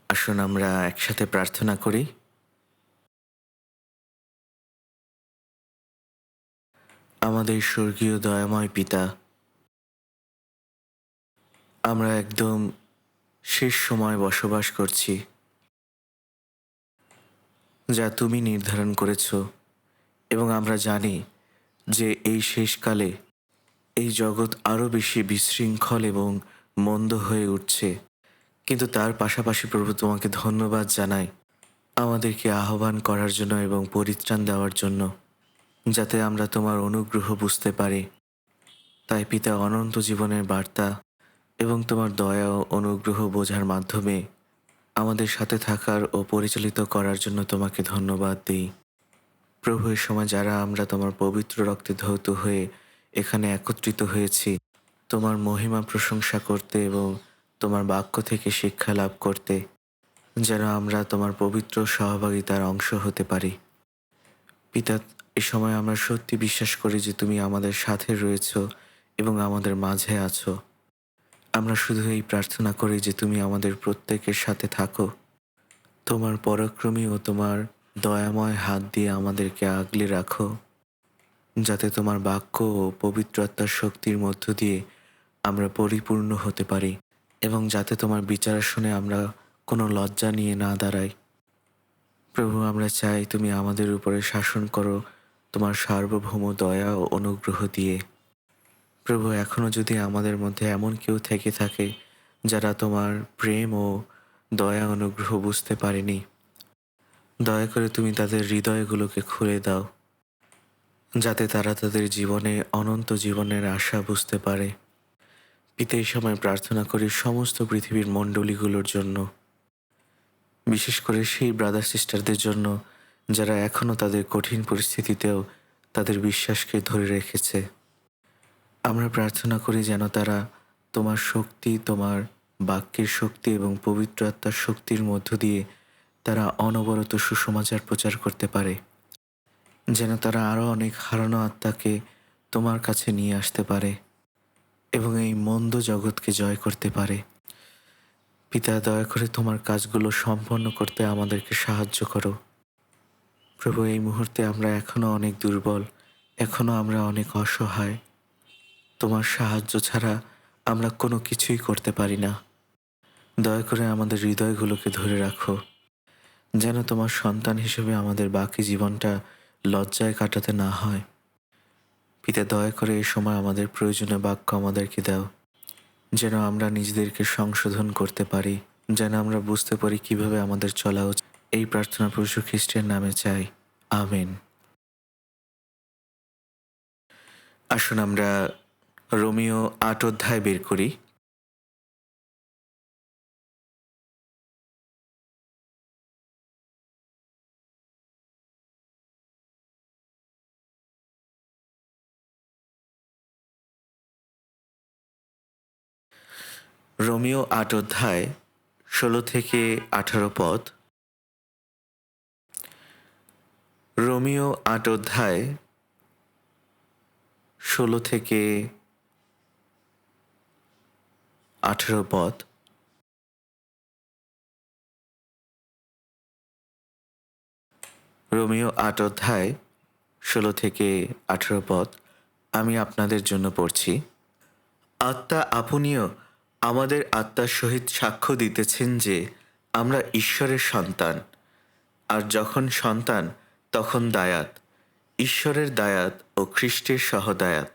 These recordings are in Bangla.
আসুন আমরা একসাথে প্রার্থনা করি। আমাদের স্বর্গীয় দয়াময় পিতা, আমরা একদম শেষ সময় বসবাস করছি, যা তুমি নির্ধারণ করেছ, এবং আমরা জানি যে এই শেষকালে এই জগৎ আরও বেশি বিশৃঙ্খল এবং মন্দ হয়ে উঠছে। কিন্তু তার পাশাপাশি প্রভু, তোমাকে ধন্যবাদ জানাই আমাদেরকে আহ্বান করার জন্য এবং পরিত্রাণ দেওয়ার জন্য, যাতে আমরা তোমার অনুগ্রহ বুঝতে পারি। তাই পিতা, অনন্ত জীবনের বার্তা এবং তোমার দয়া ও অনুগ্রহ বোঝার মাধ্যমে আমাদের সাথে থাকার ও পরিচালিত করার জন্য তোমাকে ধন্যবাদ দিই। প্রভু, এ সময় যারা আমরা তোমার পবিত্র রক্তে ধৌত হয়ে এখানে একত্রিত হয়েছি, তোমার মহিমা প্রশংসা করতে এবং তোমার বাক্য থেকে শিক্ষা লাভ করতে, যেন আমরা তোমার পবিত্র সহভাগিতার অংশ হতে পারি। পিতা, এ সময় আমরা সত্যি বিশ্বাস করি যে তুমি আমাদের সাথে রয়েছ এবং আমাদের মাঝে আছো। আমরা শুধু এই প্রার্থনা করি যে তুমি আমাদের প্রত্যেকের সাথে থাকো, তোমার পরাক্রমী ও তোমার দয়াময় হাত দিয়ে আমাদেরকে আগলে রাখো, যাতে তোমার বাক্য ও পবিত্র আত্মার শক্তির মধ্য দিয়ে আমরা পরিপূর্ণ হতে পারি, এবং যাতে তোমার বিচার শুনে আমরা কোনো লজ্জা নিয়ে না দাঁড়াই। প্রভু, আমরা চাই তুমি আমাদের উপরে শাসন করো তোমার সার্বভৌম দয়া ও অনুগ্রহ দিয়ে। প্রভু, এখনও যদি আমাদের মধ্যে এমন কেউ থেকে থাকে যারা তোমার প্রেম ও দয়া অনুগ্রহ বুঝতে পারেনি, দয়া করে তুমি তাদের হৃদয়গুলোকে খুলে দাও, যাতে তারা তাদের জীবনে অনন্ত জীবনের আশা বুঝতে পারে। পিতা, এই সময় প্রার্থনা করি সমস্ত পৃথিবীর মণ্ডলীগুলোর জন্য, বিশেষ করে সেই ব্রাদার সিস্টারদের জন্য যারা এখনও তাদের কঠিন পরিস্থিতিতেও তাদের বিশ্বাসকে ধরে রেখেছে। আমরা প্রার্থনা করি যেন তারা তোমার শক্তি, তোমার বাক্যের শক্তি এবং পবিত্র আত্মার শক্তির মধ্য দিয়ে তারা অনবরত সুসমাচার প্রচার করতে পারে, যেন তারা আরও অনেক হারানো আত্মাকে তোমার কাছে নিয়ে আসতে পারে এবং এই মন্দ জগৎকে জয় করতে পারে। পিতা, দয়া করে তোমার কাজগুলো সম্পন্ন করতে আমাদেরকে সাহায্য করো। প্রভু, এই মুহূর্তে আমরা এখনও অনেক দুর্বল, এখনও আমরা অনেক অসহায়। তোমার সাহায্য ছাড়া আমরা কোনো কিছুই করতে পারি না। দয়া করে আমাদের হৃদয়গুলোকে ধরে রাখো, যেন তোমার সন্তান হিসেবে আমাদের বাকি জীবনটা লজ্জায় কাটাতে না হয়। পিতা, দয়া করে এই সময় আমাদের প্রয়োজনীয় বাক্য আমাদেরকে দাও, যেন আমরা নিজেদেরকে সংশোধন করতে পারি, যেন আমরা বুঝতে পারি কিভাবে আমাদের চলা উচিত। এই প্রার্থনা প্রভু যীশু খ্রিস্টের নামে চাই, আমেন। আসুন আমরা রোমিও ৮ অধ্যায় বের করি। রোমিও ৮ অধ্যায় ১৬ থেকে ১৮ পদ। রোমিও ৮ অধ্যায় ১৬ থেকে ১৮ পদ। রোমিও ৮ অধ্যায় ১৬ থেকে ১৮ পদ আমি আপনাদের জন্য পড়ছি। আত্মা আপনিও আমাদের আত্মার সহিত সাক্ষ্য দিতেছেন যে আমরা ঈশ্বরের সন্তান, আর যখন সন্তান তখন দায়াত, ঈশ্বরের দায়াত ও খ্রিস্টের সহদায়াত।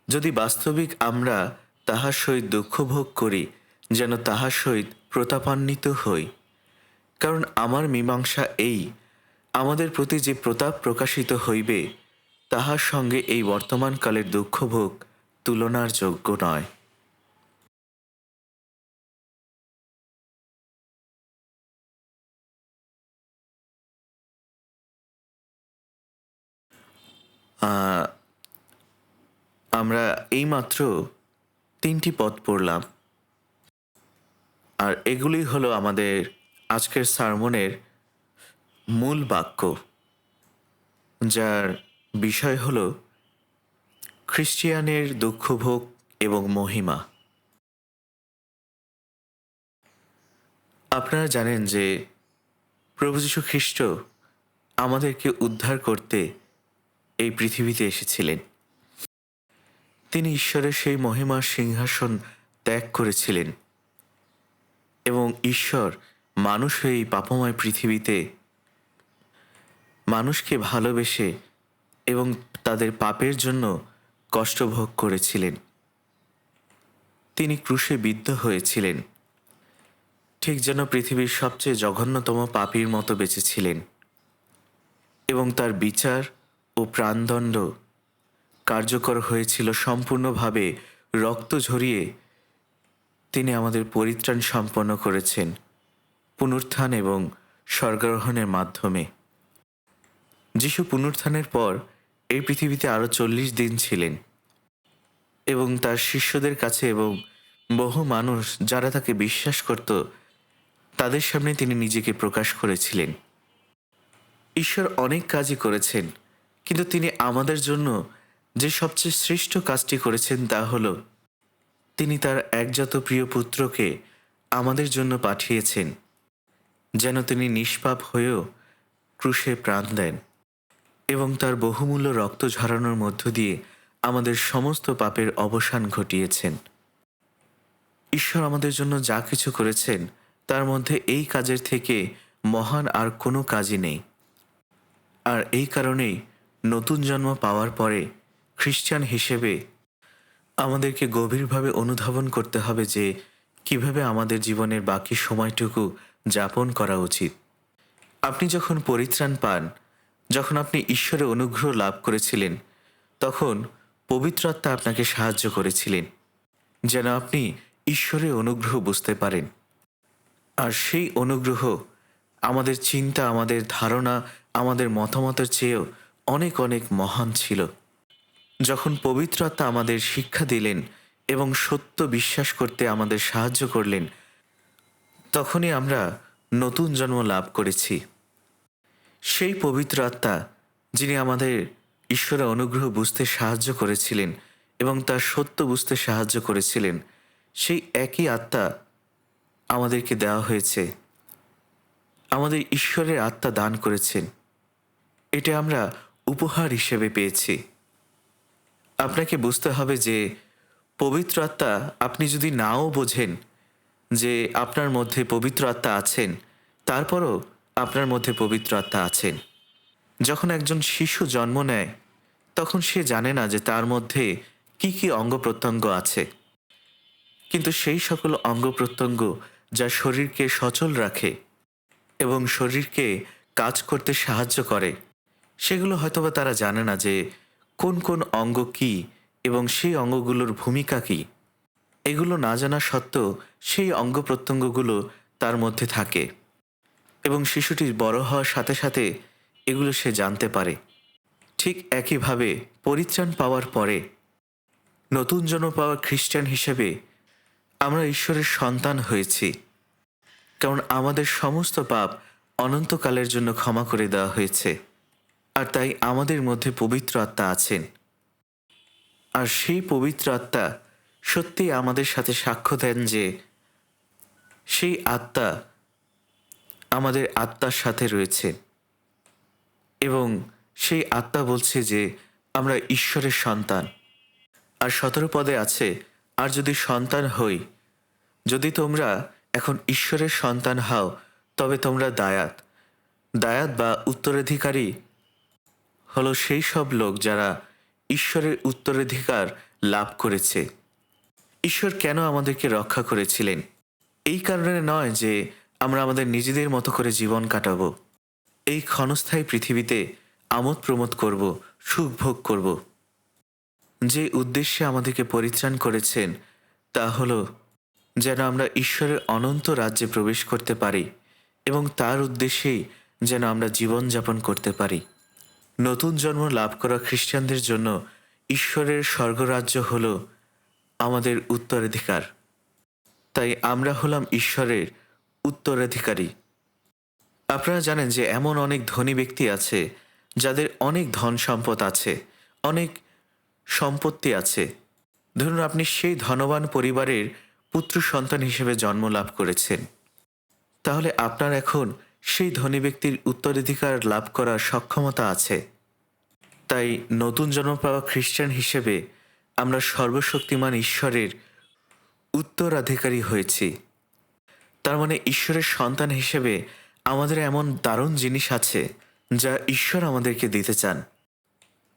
যদি বাস্তবিক আমরা তাহার সহিত দুঃখ ভোগ করি, যেন তাহার সহিত প্রতাপান্বিত হই। কারণ আমার মীমাংসা এই, আমাদের প্রতি যে প্রতাপ প্রকাশিত হইবে, তাহার সঙ্গে এই বর্তমানকালের দুঃখভোগ তুলনার যোগ্য নয়। আহ, আমরা এইমাত্র 3টি পদ পড়লাম, আর এগুলি হলো আমাদের আজকের সারমনের মূল বাক্য, যার বিষয় হলো খ্রিস্টিয়ানের দুঃখভোগ এবং মহিমা। আপনারা জানেন যে প্রভু যীশু খ্রিস্ট আমাদেরকে উদ্ধার করতে এই পৃথিবীতে এসেছিলেন। তিনি ঈশ্বরের সেই মহিমার সিংহাসন ত্যাগ করেছিলেন এবং ঈশ্বর মানুষ হয়ে এই পাপময় পৃথিবীতে মানুষকে ভালোবেসে এবং তাদের পাপের জন্য কষ্ট ভোগ করেছিলেন। তিনি ক্রুশে বিদ্ধ হয়েছিলেন, ঠিক যেন পৃথিবীর সবচেয়ে জঘন্যতম পাপীর মতো বেঁচেছিলেন, এবং তার বিচার ও প্রাণদণ্ড কার্যকর হয়েছিল সম্পূর্ণভাবে রক্ত ঝরিয়ে। তিনি আমাদের পরিত্রাণ সম্পন্ন করেছেন পুনরুত্থান এবং স্বর্গারোহণের মাধ্যমে। যিশু পুনরুত্থানের পর এই পৃথিবীতে আরও 40 দিন ছিলেন এবং তার শিষ্যদের কাছে এবং বহু মানুষ যারা তাকে বিশ্বাস করত তাদের সামনে তিনি নিজেকে প্রকাশ করেছিলেন। ঈশ্বর অনেক কাজই করেছেন, কিন্তু তিনি আমাদের জন্য যে সবচেয়ে শ্রেষ্ঠ কাজটি করেছেন তা হল তিনি তার একজাত প্রিয় পুত্রকে আমাদের জন্য পাঠিয়েছেন, যেন তিনি নিষ্পাপ হয়েও ক্রুশে প্রাণ দেন এবং তার বহুমূল্য রক্ত ঝরানোর মধ্য দিয়ে আমাদের সমস্ত পাপের অবসান ঘটিয়েছেন। ঈশ্বর আমাদের জন্য যা কিছু করেছেন তার মধ্যে এই কাজের থেকে মহান আর কোনো কাজই নেই। আর এই কারণেই নতুন জন্ম পাওয়ার পরে খ্রিস্টান হিসেবে আমাদেরকে গভীরভাবে অনুধাবন করতে হবে যে কিভাবে আমাদের জীবনের বাকি সময়টুকু যাপন করা উচিত। আপনি যখন পরিত্রাণ পান, যখন আপনি ঈশ্বরের অনুগ্রহ লাভ করেছিলেন, তখন পবিত্র আত্মা আপনাকে সাহায্য করেছিলেন যেন আপনি ঈশ্বরের অনুগ্রহ বুঝতে পারেন। আর সেই অনুগ্রহ আমাদের চিন্তা, আমাদের ধারণা, আমাদের মতামতের চেয়েও অনেক অনেক মহান ছিল। যখন পবিত্র আত্মা আমাদের শিক্ষা দিলেন এবং সত্য বিশ্বাস করতে আমাদের সাহায্য করলেন, তখনই আমরা নতুন জন্ম লাভ করেছি। সেই পবিত্র আত্মা যিনি আমাদের ঈশ্বরের অনুগ্রহ বুঝতে সাহায্য করেছিলেন এবং তার সত্য বুঝতে সাহায্য করেছিলেন, সেই একই আত্মা আমাদেরকে দেওয়া হয়েছে। আমাদের ঈশ্বরের আত্মা দান করেছেন, এটা আমরা উপহার হিসেবে পেয়েছি। আপনাকে বুঝতে হবে যে পবিত্র আত্মা, আপনি যদি নাও বোঝেন যে আপনার মধ্যে পবিত্র আত্মা আছেন, তারপরও আপনার মধ্যে পবিত্র আত্মা আছেন। যখন একজন শিশু জন্ম নেয় তখন সে জানে না যে তার মধ্যে কি কি অঙ্গ প্রত্যঙ্গ আছে, কিন্তু সেই সকল অঙ্গ প্রত্যঙ্গ যা শরীরকে সচল রাখে এবং শরীরকে কাজ করতে সাহায্য করে, সেগুলো হয়তোবা তারা জানে না যে কোন কোন অঙ্গ কী এবং সেই অঙ্গগুলোর ভূমিকা কী। এগুলো না জানা সত্ত্বেও সেই অঙ্গ প্রত্যঙ্গগুলো তার মধ্যে থাকে এবং শিশুটি বড় হওয়ার সাথে সাথে এগুলো সে জানতে পারে। ঠিক একইভাবে পরিত্রাণ পাওয়ার পরে নতুন জন্ম পাওয়া খ্রিস্টান হিসেবে আমরা ঈশ্বরের সন্তান হয়েছি, কারণ আমাদের সমস্ত পাপ অনন্তকালের জন্য ক্ষমা করে দেওয়া হয়েছে। আর তাই আমাদের মধ্যে পবিত্র আত্মা আছেন। আর সেই পবিত্র আত্মা সত্যিই আমাদের সাথে সাক্ষ্য দেন যে সেই আত্মা আমাদের আত্মার সাথে রয়েছে এবং সেই আত্মা বলছে যে আমরা ঈশ্বরের সন্তান। আর 17 পদে আছে, আর যদি সন্তান হই, যদি তোমরা এখন ঈশ্বরের সন্তান হও, তবে তোমরা দায়াত বা উত্তরাধিকারী হলো সেই সব লোক যারা ঈশ্বরের উত্তরাধিকার লাভ করেছে। ঈশ্বর কেন আমাদেরকে রক্ষা করেছিলেন? এই কারণে নয় যে আমরা আমাদের নিজেদের মতো করে জীবন কাটাবো, এই ক্ষণস্থায়ী পৃথিবীতে আমোদ প্রমোদ করব, সুখ ভোগ করব। যে উদ্দেশ্যে আমাদেরকে পরিত্রাণ করেছেন তা হলো যেন আমরা ঈশ্বরের অনন্ত রাজ্যে প্রবেশ করতে পারি এবং তার উদ্দেশ্যেই যেন আমরা জীবনযাপন করতে পারি। নতুন জন্ম লাভ করা খ্রিস্টানদের জন্য ঈশ্বরের স্বর্গরাজ্য হল আমাদের উত্তরাধিকার। তাই আমরা হলাম ঈশ্বরের উত্তরাধিকারী। আপনারা জানেন যে এমন অনেক ধনী ব্যক্তি আছে যাদের অনেক ধন সম্পদ আছে, অনেক সম্পত্তি আছে। ধরুন আপনি সেই ধনবান পরিবারের পুত্র সন্তান হিসেবে জন্ম লাভ করেছেন, তাহলে আপনার এখন সেই ধনী ব্যক্তির উত্তরাধিকার লাভ করার সক্ষমতা আছে। তাই নতুন জন্ম পাওয়া খ্রিস্টান হিসেবে আমরা সর্বশক্তিমান ঈশ্বরের উত্তরাধিকারী হয়েছি। তার মানে ঈশ্বরের সন্তান হিসেবে আমাদের এমন দারুণ জিনিস আছে যা ঈশ্বর আমাদেরকে দিতে চান,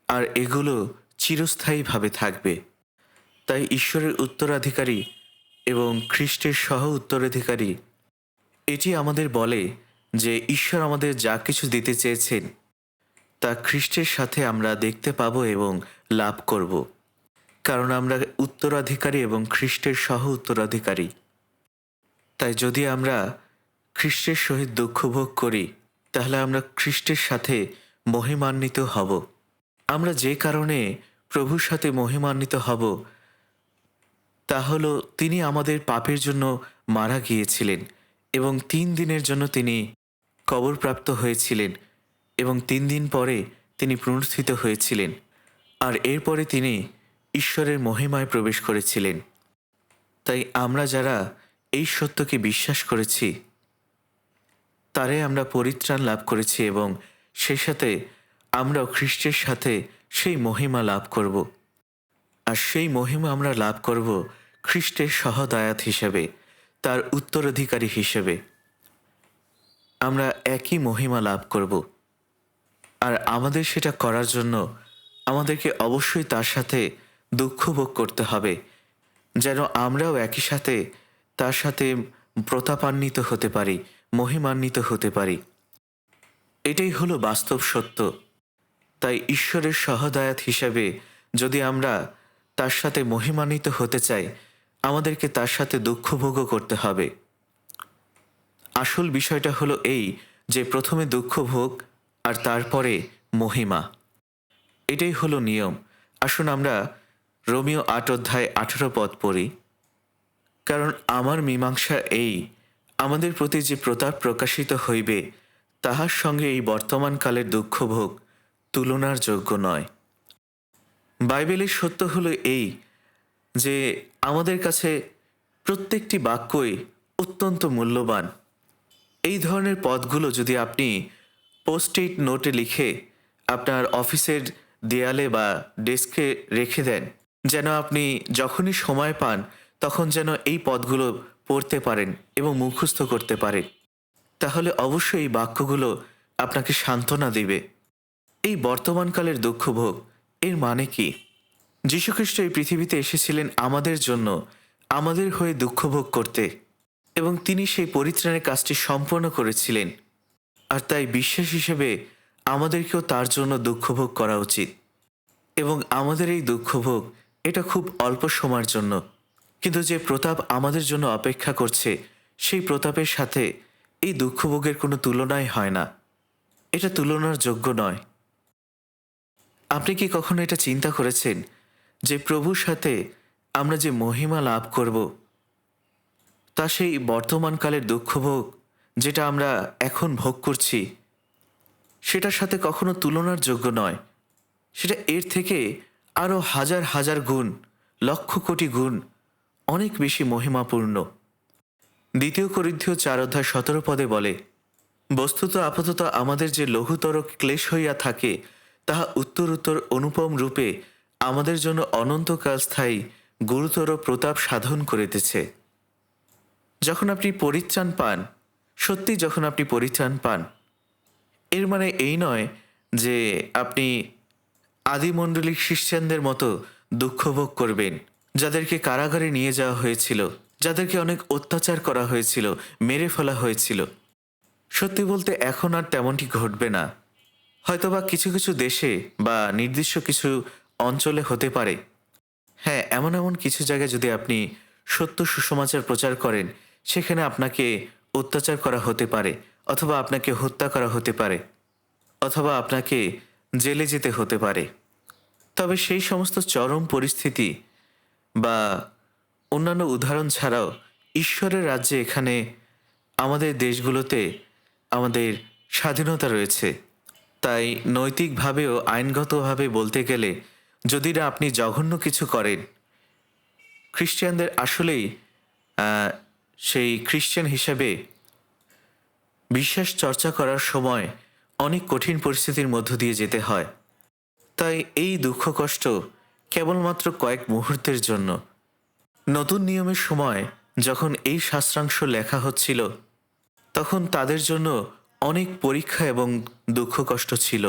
আর এগুলো চিরস্থায়ীভাবে থাকবে। তাই ঈশ্বরের উত্তরাধিকারী এবং খ্রিস্টের সহ উত্তরাধিকারী, এটি আমাদের বলে যে ঈশ্বর আমাদের যা কিছু দিতে চেয়েছেন তা খ্রিস্টের সাথে আমরা দেখতে পাব এবং লাভ করব, কারণ আমরা উত্তরাধিকারী এবং খ্রিস্টের সহ উত্তরাধিকারী। তাই যদি আমরা খ্রিস্টের সহিত দুঃখ ভোগ করি, তাহলে আমরা খ্রিস্টের সাথে মহিমান্বিত হব। আমরা যে কারণে প্রভুর সাথে মহিমান্বিত হব তা হল তিনি আমাদের পাপের জন্য মারা গিয়েছিলেন এবং 3 দিনের জন্য তিনি কবরপ্রাপ্ত হয়েছিলেন এবং 3 দিন পরে তিনি পুনরুত্থিত হয়েছিলেন, আর এরপরে তিনি ঈশ্বরের মহিমায় প্রবেশ করেছিলেন। তাই আমরা যারা এই সত্যকে বিশ্বাস করেছি তারাই আমরা পরিত্রাণ লাভ করেছি এবং সেই সাথে আমরাও খ্রিস্টের সাথে সেই মহিমা লাভ করব। আর সেই মহিমা আমরা লাভ করব খ্রিস্টের সহদায়াত হিসেবে, তার উত্তরাধিকারী হিসেবে আমরা একই মহিমা লাভ করব। আর আমাদের সেটা করার জন্য আমাদেরকে অবশ্যই তার সাথে দুঃখ ভোগ করতে হবে, যেন আমরাও একই সাথে তার সাথে প্রতাপান্বিত হতে পারি, মহিমান্বিত হতে পারি। এটাই হলো বাস্তব সত্য। তাই ঈশ্বরের সহদায়াত হিসাবে যদি আমরা তার সাথে মহিমান্বিত হতে চাই, আমাদেরকে তার সাথে দুঃখ ভোগও করতে হবে। আসল বিষয়টা হলো এই যে প্রথমে দুঃখ ভোগ আর তারপরে মহিমা, এটাই হলো নিয়ম। আসুন আমরা রোমীয় 8 অধ্যায় 18 পদ পড়ি। কারণ আমার মীমাংসা এই, আমাদের প্রতি যে প্রতাপ প্রকাশিত হইবে তাহার সঙ্গে এই বর্তমানকালের দুঃখভোগ তুলনার যোগ্য নয়। বাইবেলের সত্য হলো এই যে আমাদের কাছে প্রত্যেকটি বাক্যই অত্যন্ত মূল্যবান। এই ধরনের পদগুলো যদি আপনি পোস্ট-ইট নোটে লিখে আপনার অফিসের দেয়ালে বা ডেস্কে রেখে দেন, যেন আপনি যখনই সময় পান তখন যেন এই পদগুলো পড়তে পারেন এবং মুখস্থ করতে পারেন, তাহলে অবশ্যই এই বাক্যগুলো আপনাকে সান্ত্বনা দিবে। এই বর্তমানকালের দুঃখভোগ এর মানে কি? যীশুখ্রিস্ট এই পৃথিবীতে এসেছিলেন আমাদের জন্য, আমাদের হয়ে দুঃখভোগ করতে, এবং তিনি সেই পরিত্রাণের কাজটি সম্পন্ন করেছিলেন। আর তাই বিশ্বাস হিসেবে আমাদেরকেও তার জন্য দুঃখভোগ করা উচিত। এবং আমাদের এই দুঃখভোগ এটা খুব অল্প সময়ের জন্য, কিন্তু যে প্রতাপ আমাদের জন্য অপেক্ষা করছে সেই প্রতাপের সাথে এই দুঃখভোগের কোনো তুলনাই হয় না। এটা তুলনার যোগ্য নয়। আপনি কি কখনো এটা চিন্তা করেছেন যে প্রভুর সাথে আমরা যে মহিমা লাভ করব তা সেই বর্তমানকালের দুঃখভোগ যেটা আমরা এখন ভোগ করছি সেটার সাথে কখনো তুলনার যোগ্য নয়। সেটা এর থেকে আরও হাজার হাজার গুণ, লক্ষ কোটি গুণ অনেক বেশি মহিমাপূর্ণ। 2 করিন্থীয় 4 অধ্যায় 17 পদে বলে, বস্তুত আপাতত আমাদের যে লঘুতর ক্লেশ হইয়া থাকে তাহা উত্তর উত্তর অনুপম রূপে আমাদের জন্য অনন্তকাল স্থায়ী গুরুতর প্রতাপ সাধন করিতেছে। যখন আপনি পরিত্রাণ পান, সত্যি যখন আপনি পরিত্রাণ পান, এর মানে এই নয় যে আপনি আদিমণ্ডলী খ্রিস্টানদের মতো দুঃখভোগ করবেন, যাদেরকে কারাগারে নিয়ে যাওয়া হয়েছিল, যাদেরকে অনেক অত্যাচার করা হয়েছিল, মেরে ফেলা হয়েছিল। সত্যি বলতে এখন আর তেমনটি ঘটবে না। হয়তোবা কিছু কিছু দেশে বা নির্দিষ্ট কিছু অঞ্চলে হতে পারে। হ্যাঁ, এমন এমন কিছু জায়গায় যদি আপনি সত্য সুসমাচার প্রচার করেন, সেখানে আপনাকে অত্যাচার করা হতে পারে, অথবা আপনাকে হত্যা করা হতে পারে, অথবা আপনাকে জেলে যেতে হতে পারে। তবে সেই সমস্ত চরম পরিস্থিতি বা অন্যান্য উদাহরণ ছাড়াও ঈশ্বরের রাজ্যে এখানে আমাদের দেশগুলোতে আমাদের স্বাধীনতা রয়েছে। তাই নৈতিকভাবেও আইনগতভাবে বলতে গেলে যদি না আপনি জঘন্য কিছু করেন, খ্রিস্টানদের আসলেই সেই খ্রিস্টান হিসাবে বিশ্বাস চর্চা করার সময় অনেক কঠিন পরিস্থিতির মধ্য দিয়ে যেতে হয়। তাই এই দুঃখ কষ্ট কেবলমাত্র কয়েক মুহূর্তের জন্য। নতুন নিয়মের সময় যখন এই শাস্ত্রাংশ লেখা হচ্ছিল, তখন তাদের জন্য অনেক পরীক্ষা এবং দুঃখ কষ্ট ছিল।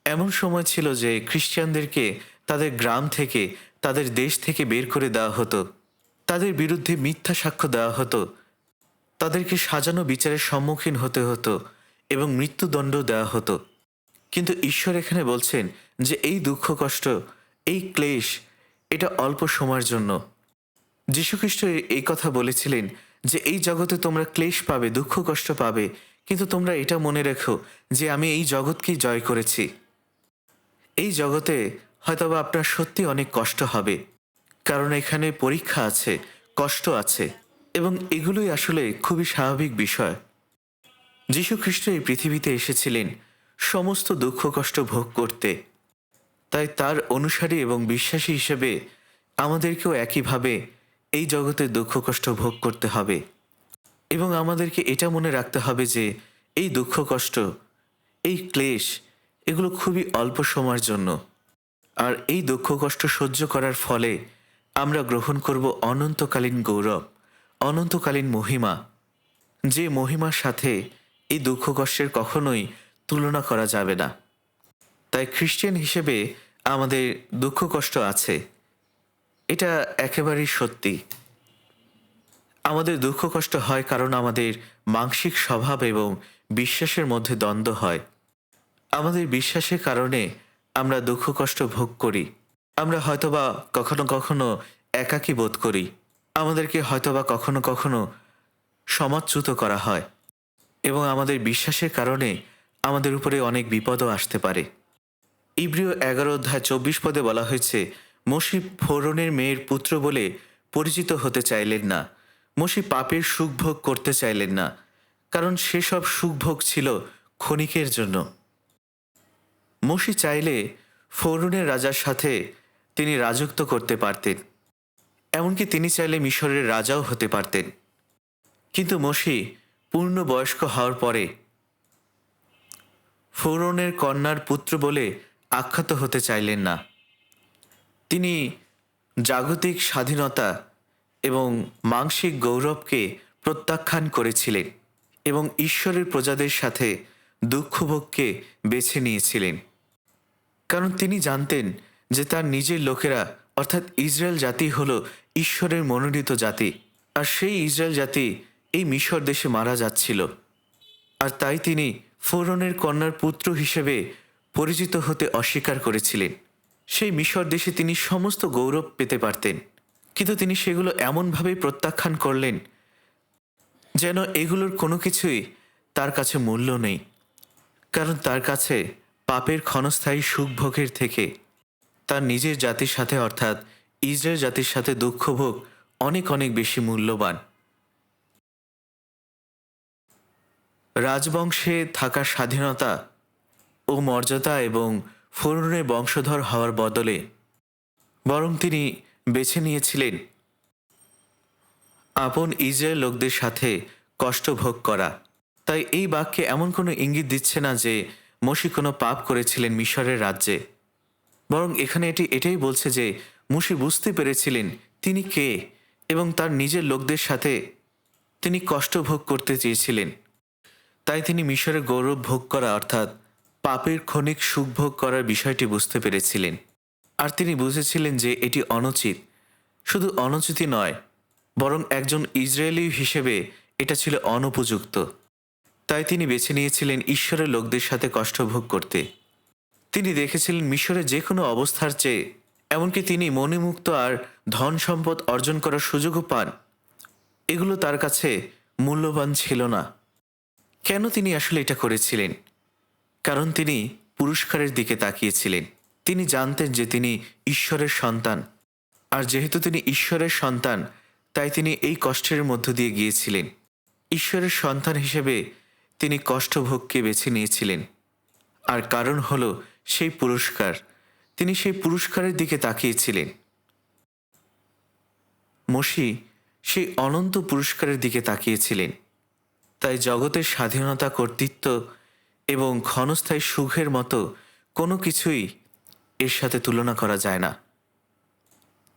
এমন সময় ছিল যে খ্রিস্টানদেরকে তাদের গ্রাম থেকে, তাদের দেশ থেকে বের করে দেওয়া হতো, তাদের বিরুদ্ধে মিথ্যা সাক্ষ্য দেওয়া হতো, তাদেরকে সাজানো বিচারের সম্মুখীন হতে হতো এবং মৃত্যুদণ্ড দেওয়া হতো। কিন্তু ঈশ্বর এখানে বলছেন যে এই দুঃখ কষ্ট, এই ক্লেশ, এটা অল্প সময়ের জন্য। যীশুখ্রিস্ট এই কথা বলেছিলেন যে এই জগতে তোমরা ক্লেশ পাবে, দুঃখ কষ্ট পাবে, কিন্তু তোমরা এটা মনে রেখো যে আমি এই জগৎকেই জয় করেছি। এই জগতে হয়তোবা আপনার সত্যি অনেক কষ্ট হবে, কারণ এখানে পরীক্ষা আছে, কষ্ট আছে, এবং এগুলোই আসলে খুবই স্বাভাবিক বিষয়। যীশুখ্রিস্ট এই পৃথিবীতে এসেছিলেন সমস্ত দুঃখ কষ্ট ভোগ করতে। তাই তার অনুসারী এবং বিশ্বাসী হিসেবে আমাদেরকেও একইভাবে এই জগতের দুঃখ কষ্ট ভোগ করতে হবে, এবং আমাদেরকে এটা মনে রাখতে হবে যে এই দুঃখ কষ্ট, এই ক্লেশ, এগুলো খুবই অল্প সময়ের জন্য। আর এই দুঃখ কষ্ট সহ্য করার ফলে আমরা গ্রহণ করব অনন্তকালীন গৌরব, অনন্তকালীন মহিমা, যে মহিমার সাথে এই দুঃখ কষ্টের কখনোই তুলনা করা যাবে না। তাই খ্রিস্টান হিসেবে আমাদের দুঃখ কষ্ট আছে, এটা একেবারেই সত্যি। আমাদের দুঃখ কষ্ট হয় কারণ আমাদের মানসিক স্বভাব এবং বিশ্বাসের মধ্যে দ্বন্দ্ব হয়। আমাদের বিশ্বাসের কারণে আমরা দুঃখ কষ্ট ভোগ করি। আমরা হয়তোবা কখনো কখনো একাকী বোধ করি। আমাদেরকে হয়তোবা কখনো কখনো সমাজচ্যুত করা হয়, এবং আমাদের বিশ্বাসের কারণে আমাদের উপরে অনেক বিপদও আসতে পারে। ইব্রিয় 11 অধ্যায় 24 পদে বলা হয়েছে, মসি ফোরনের মেয়ের পুত্র বলে পরিচিত হতে চাইলেন না। মসি পাপের সুখভোগ করতে চাইলেন না, কারণ সেসব সুখভোগ ছিল ক্ষণিকের জন্য। মসি চাইলে ফোরনের রাজার সাথে তিনি রাজত্ব করতে পারতেন, এমনকি তিনি চাইলে মিশরের রাজাও হতে পারতেন। কিন্তু মসি পূর্ণ বয়স্ক হওয়ার পরে ফোরনের কন্যার পুত্র বলে আখ্যাত হতে চাইলেন না। তিনি জাগতিক স্বাধীনতা এবং মানসিক গৌরবকে প্রত্যাখ্যান করেছিলেন এবং ঈশ্বরের প্রজাদের সাথে দুঃখভোগকে বেছে নিয়েছিলেন, কারণ তিনি জানতেন যে তার নিজের লোকেরা অর্থাৎ ইসরায়েল জাতি হল ঈশ্বরের মনোনীত জাতি, আর সেই ইসরায়েল জাতি এই মিশর দেশে মারা যাচ্ছিল। আর তাই তিনি ফোরনের কন্যার পুত্র হিসেবে পরিচিত হতে অস্বীকার করেছিলেন। সেই মিশর দেশে তিনি সমস্ত গৌরব পেতে পারতেন, কিন্তু তিনি সেগুলো এমনভাবে প্রত্যাখ্যান করলেন যেন এগুলোর কোনো কিছুই তার কাছে মূল্য নেই, কারণ তার কাছে পাপের ক্ষণস্থায়ী সুখভোগের থেকে তার নিজের জাতির সাথে অর্থাৎ ইসরায়েল জাতির সাথে দুঃখভোগ অনেক অনেক বেশি মূল্যবান। রাজবংশে থাকার স্বাধীনতা ও মর্যাদা এবং ফোরনের বংশধর হওয়ার বদলে বরং তিনি বেছে নিয়েছিলেন আপন ইসরায়েল লোকদের সাথে কষ্ট ভোগ করা। তাই এই বাক্যে এমন কোনো ইঙ্গিত দিচ্ছে না যে মসি কোনো পাপ করেছিলেন মিশরের রাজ্যে, বরং এখানে এটাই বলছে যে মসি বুঝতে পেরেছিলেন তিনি কে এবং তার নিজের লোকদের সাথে তিনি কষ্ট ভোগ করতে চেয়েছিলেন। তাই তিনি মিশরের গৌরব ভোগ করা অর্থাৎ পাপের ক্ষণিক সুখ ভোগ করার বিষয়টি বুঝতে পেরেছিলেন, আর তিনি বুঝেছিলেন যে এটি অনুচিত। শুধু অনুচিতই নয়, বরং একজন ইসরায়েলি হিসেবে এটা ছিল অনুপযুক্ত। তাই তিনি বেছে নিয়েছিলেন ঈশ্বরের লোকদের সাথে কষ্ট ভোগ করতে। তিনি দেখেছিলেন মিশরের যে কোনো অবস্থার চেয়ে, এমনকি তিনি মণিমুক্ত আর ধন সম্পদ অর্জন করার সুযোগও পান, এগুলো তার কাছে মূল্যবান ছিল না। কেন তিনি আসলে এটা করেছিলেন? কারণ তিনি পুরস্কারের দিকে তাকিয়েছিলেন। তিনি জানতেন যে তিনি ঈশ্বরের সন্তান, আর যেহেতু তিনি ঈশ্বরের সন্তান, তাই তিনি এই কষ্টের মধ্য দিয়ে গিয়েছিলেন। ঈশ্বরের সন্তান হিসেবে তিনি কষ্টভোগকে বেছে নিয়েছিলেন, আর কারণ হলো সেই পুরস্কার। তিনি সেই পুরস্কারের দিকে তাকিয়েছিলেন। মসি সেই অনন্ত পুরস্কারের দিকে তাকিয়েছিলেন। তাই জগতের স্বাধীনতা, কর্তৃত্ব এবং ক্ষণস্থায়ী সুখের মতো কোনো কিছুই এর সাথে তুলনা করা যায় না।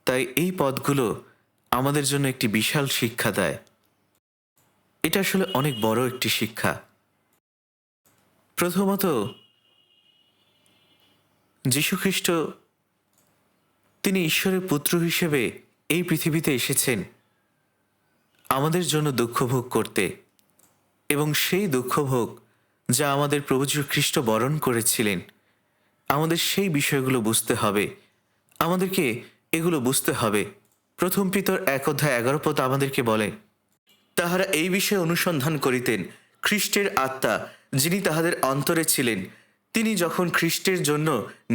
তাই এই পদগুলো আমাদের জন্য একটি বিশাল শিক্ষা দেয়। এটা আসলে অনেক বড় একটি শিক্ষা। প্রথমত, যীশুখ্রিস্ট তিনি ঈশ্বরের পুত্র হিসেবে এই পৃথিবীতে এসেছেন আমাদের জন্য দুঃখ ভোগ করতে, এবং সেই দুঃখ ভোগ যা আমাদের প্রভু যীশু খ্রিস্ট বরণ করেছিলেন, আমাদের সেই বিষয়গুলো বুঝতে হবে। আমাদেরকে এগুলো বুঝতে হবে। প্রথম পিতর 1:11 আমাদেরকে বলে, তাহারা এই বিষয়ে অনুসন্ধান করিতেন খ্রিস্টের আত্মা যিনি তাহাদের অন্তরে ছিলেন, তিনি যখন খ্রিস্টের জন্য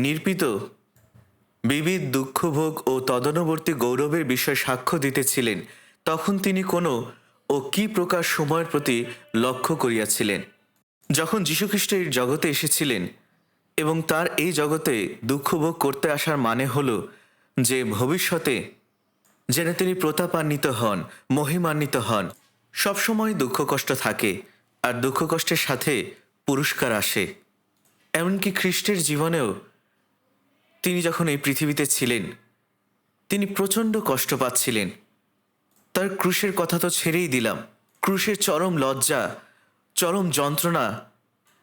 নির্পিত বিবিধ দুঃখভোগ ও তদনুবর্তী গৌরবের বিষয়ে সাক্ষ্য দিতেছিলেন, তখন তিনি কোনো ও কি প্রকার সময়ের প্রতি লক্ষ্য করিয়াছিলেন। যখন যীশুখ্রিস্ট এই জগতে এসেছিলেন এবং তার এই জগতে দুঃখভোগ করতে আসার মানে হলো যে ভবিষ্যতে যেন তিনি প্রতাপান্বিত হন, মহিমান্বিত হন। সবসময় দুঃখ কষ্ট থাকে, আর দুঃখ কষ্টের সাথে পুরস্কার আসে। এমনকি খ্রিস্টের জীবনেও তিনি যখন এই পৃথিবীতে ছিলেন, তিনি প্রচণ্ড কষ্ট পাচ্ছিলেন। তার ক্রুশের কথা তো ছেড়েই দিলাম, ক্রুশের চরম লজ্জা, চরম যন্ত্রণা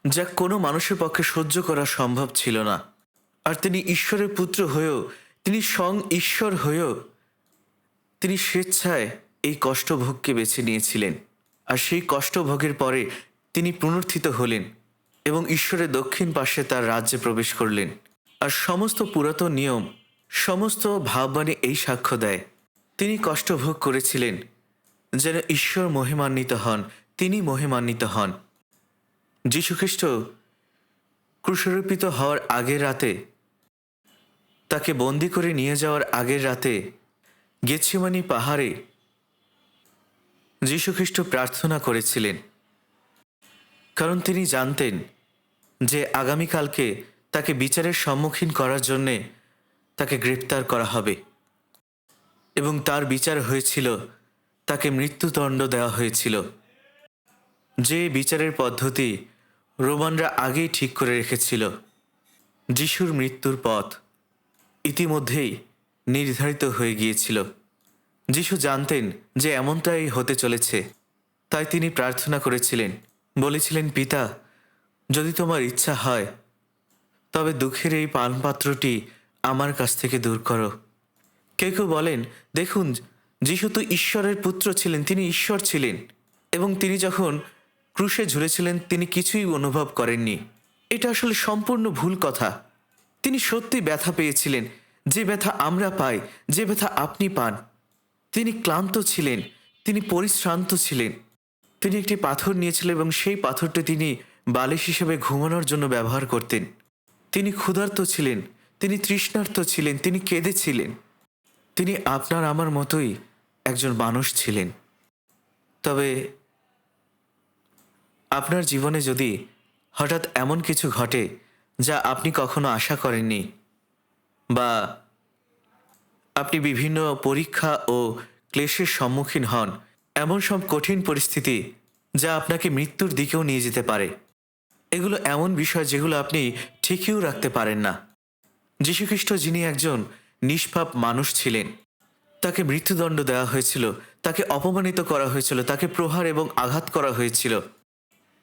যা কোনো মানুষের পক্ষে সহ্য করা সম্ভব ছিল না। আর তিনি ঈশ্বরের পুত্র হয়েও, তিনি স্বয়ং ঈশ্বর হয়েও তিনি স্বেচ্ছায় এই কষ্টভোগকে বেছে নিয়েছিলেন। আর সেই কষ্টভোগের পরে তিনি পুনরুত্থিত হলেন এবং ঈশ্বরের দক্ষিণ পাশে তার রাজ্যে প্রবেশ করলেন। আর সমস্ত পুরাতন নিয়ম, সমস্ত ভাববাণী এই সাক্ষ্য দেয়, তিনি কষ্টভোগ করেছিলেন যেন ঈশ্বর মহিমান্বিত হন, তিনি মহিমান্বিত হন। যীশুখ্রিস্ট ক্রুশারোপিত হওয়ার আগের রাতে, তাকে বন্দি করে নিয়ে যাওয়ার আগের রাতে গেতসেমানি পাহাড়ে যীশুখ্রিস্ট প্রার্থনা করেছিলেন, কারণ তিনি জানতেন যে আগামীকালকে তাকে বিচারের সম্মুখীন করার জন্যে তাকে গ্রেপ্তার করা হবে, এবং তার বিচার হয়েছিল, তাকে মৃত্যুদণ্ড দেওয়া হয়েছিল। যে বিচারের পদ্ধতি রোমানরা আগেই ঠিক করে রেখেছিল। যিশুর মৃত্যুর পথ ইতিমধ্যেই নির্ধারিত হয়ে গিয়েছিল। যিশু জানতেন যে এমনটাই হতে চলেছে, তাই তিনি প্রার্থনা করেছিলেন, বলেছিলেন, পিতা, যদি তোমার ইচ্ছা হয় তবে দুঃখের এই পানপাত্রটি আমার কাছ থেকে দূর করো। কেউ কেউ বলেন, দেখুন, যিশু তো ঈশ্বরের পুত্র ছিলেন, তিনি ঈশ্বর ছিলেন, এবং তিনি যখন ক্রুশে ঝুলেছিলেন তিনি কিছুই অনুভব করেননি। এটা আসলে সম্পূর্ণ ভুল কথা। তিনি সত্যি ব্যথা পেয়েছিলেন, যে ব্যথা আমরা পাই, যে ব্যথা আপনি পান। তিনি ক্লান্ত ছিলেন, তিনি পরিশ্রান্ত ছিলেন। তিনি একটি পাথর নিয়েছিলেন এবং সেই পাথরটি তিনি বালিশ হিসেবে ঘুমানোর জন্য ব্যবহার করতেন। তিনি ক্ষুধার্ত ছিলেন, তিনি তৃষ্ণার্ত ছিলেন, তিনি কেঁদেছিলেন। তিনি আপনার আমার মতোই একজন মানুষ ছিলেন। তবে আপনার জীবনে যদি হঠাৎ এমন কিছু ঘটে যা আপনি কখনো আশা করেননি, বা আপনি বিভিন্ন পরীক্ষা ও ক্লেশের সম্মুখীন হন, এমন সব কঠিন পরিস্থিতি যা আপনাকে মৃত্যুর দিকেও নিয়ে যেতে পারে, এগুলো এমন বিষয় যেগুলো আপনি ঠিকইও রাখতে পারেন না। যীশুখ্রিস্ট, যিনি একজন নিষ্পাপ মানুষ ছিলেন, তাকে মৃত্যুদণ্ড দেওয়া হয়েছিল, তাকে অপমানিত করা হয়েছিল, তাকে প্রহার এবং আঘাত করা হয়েছিল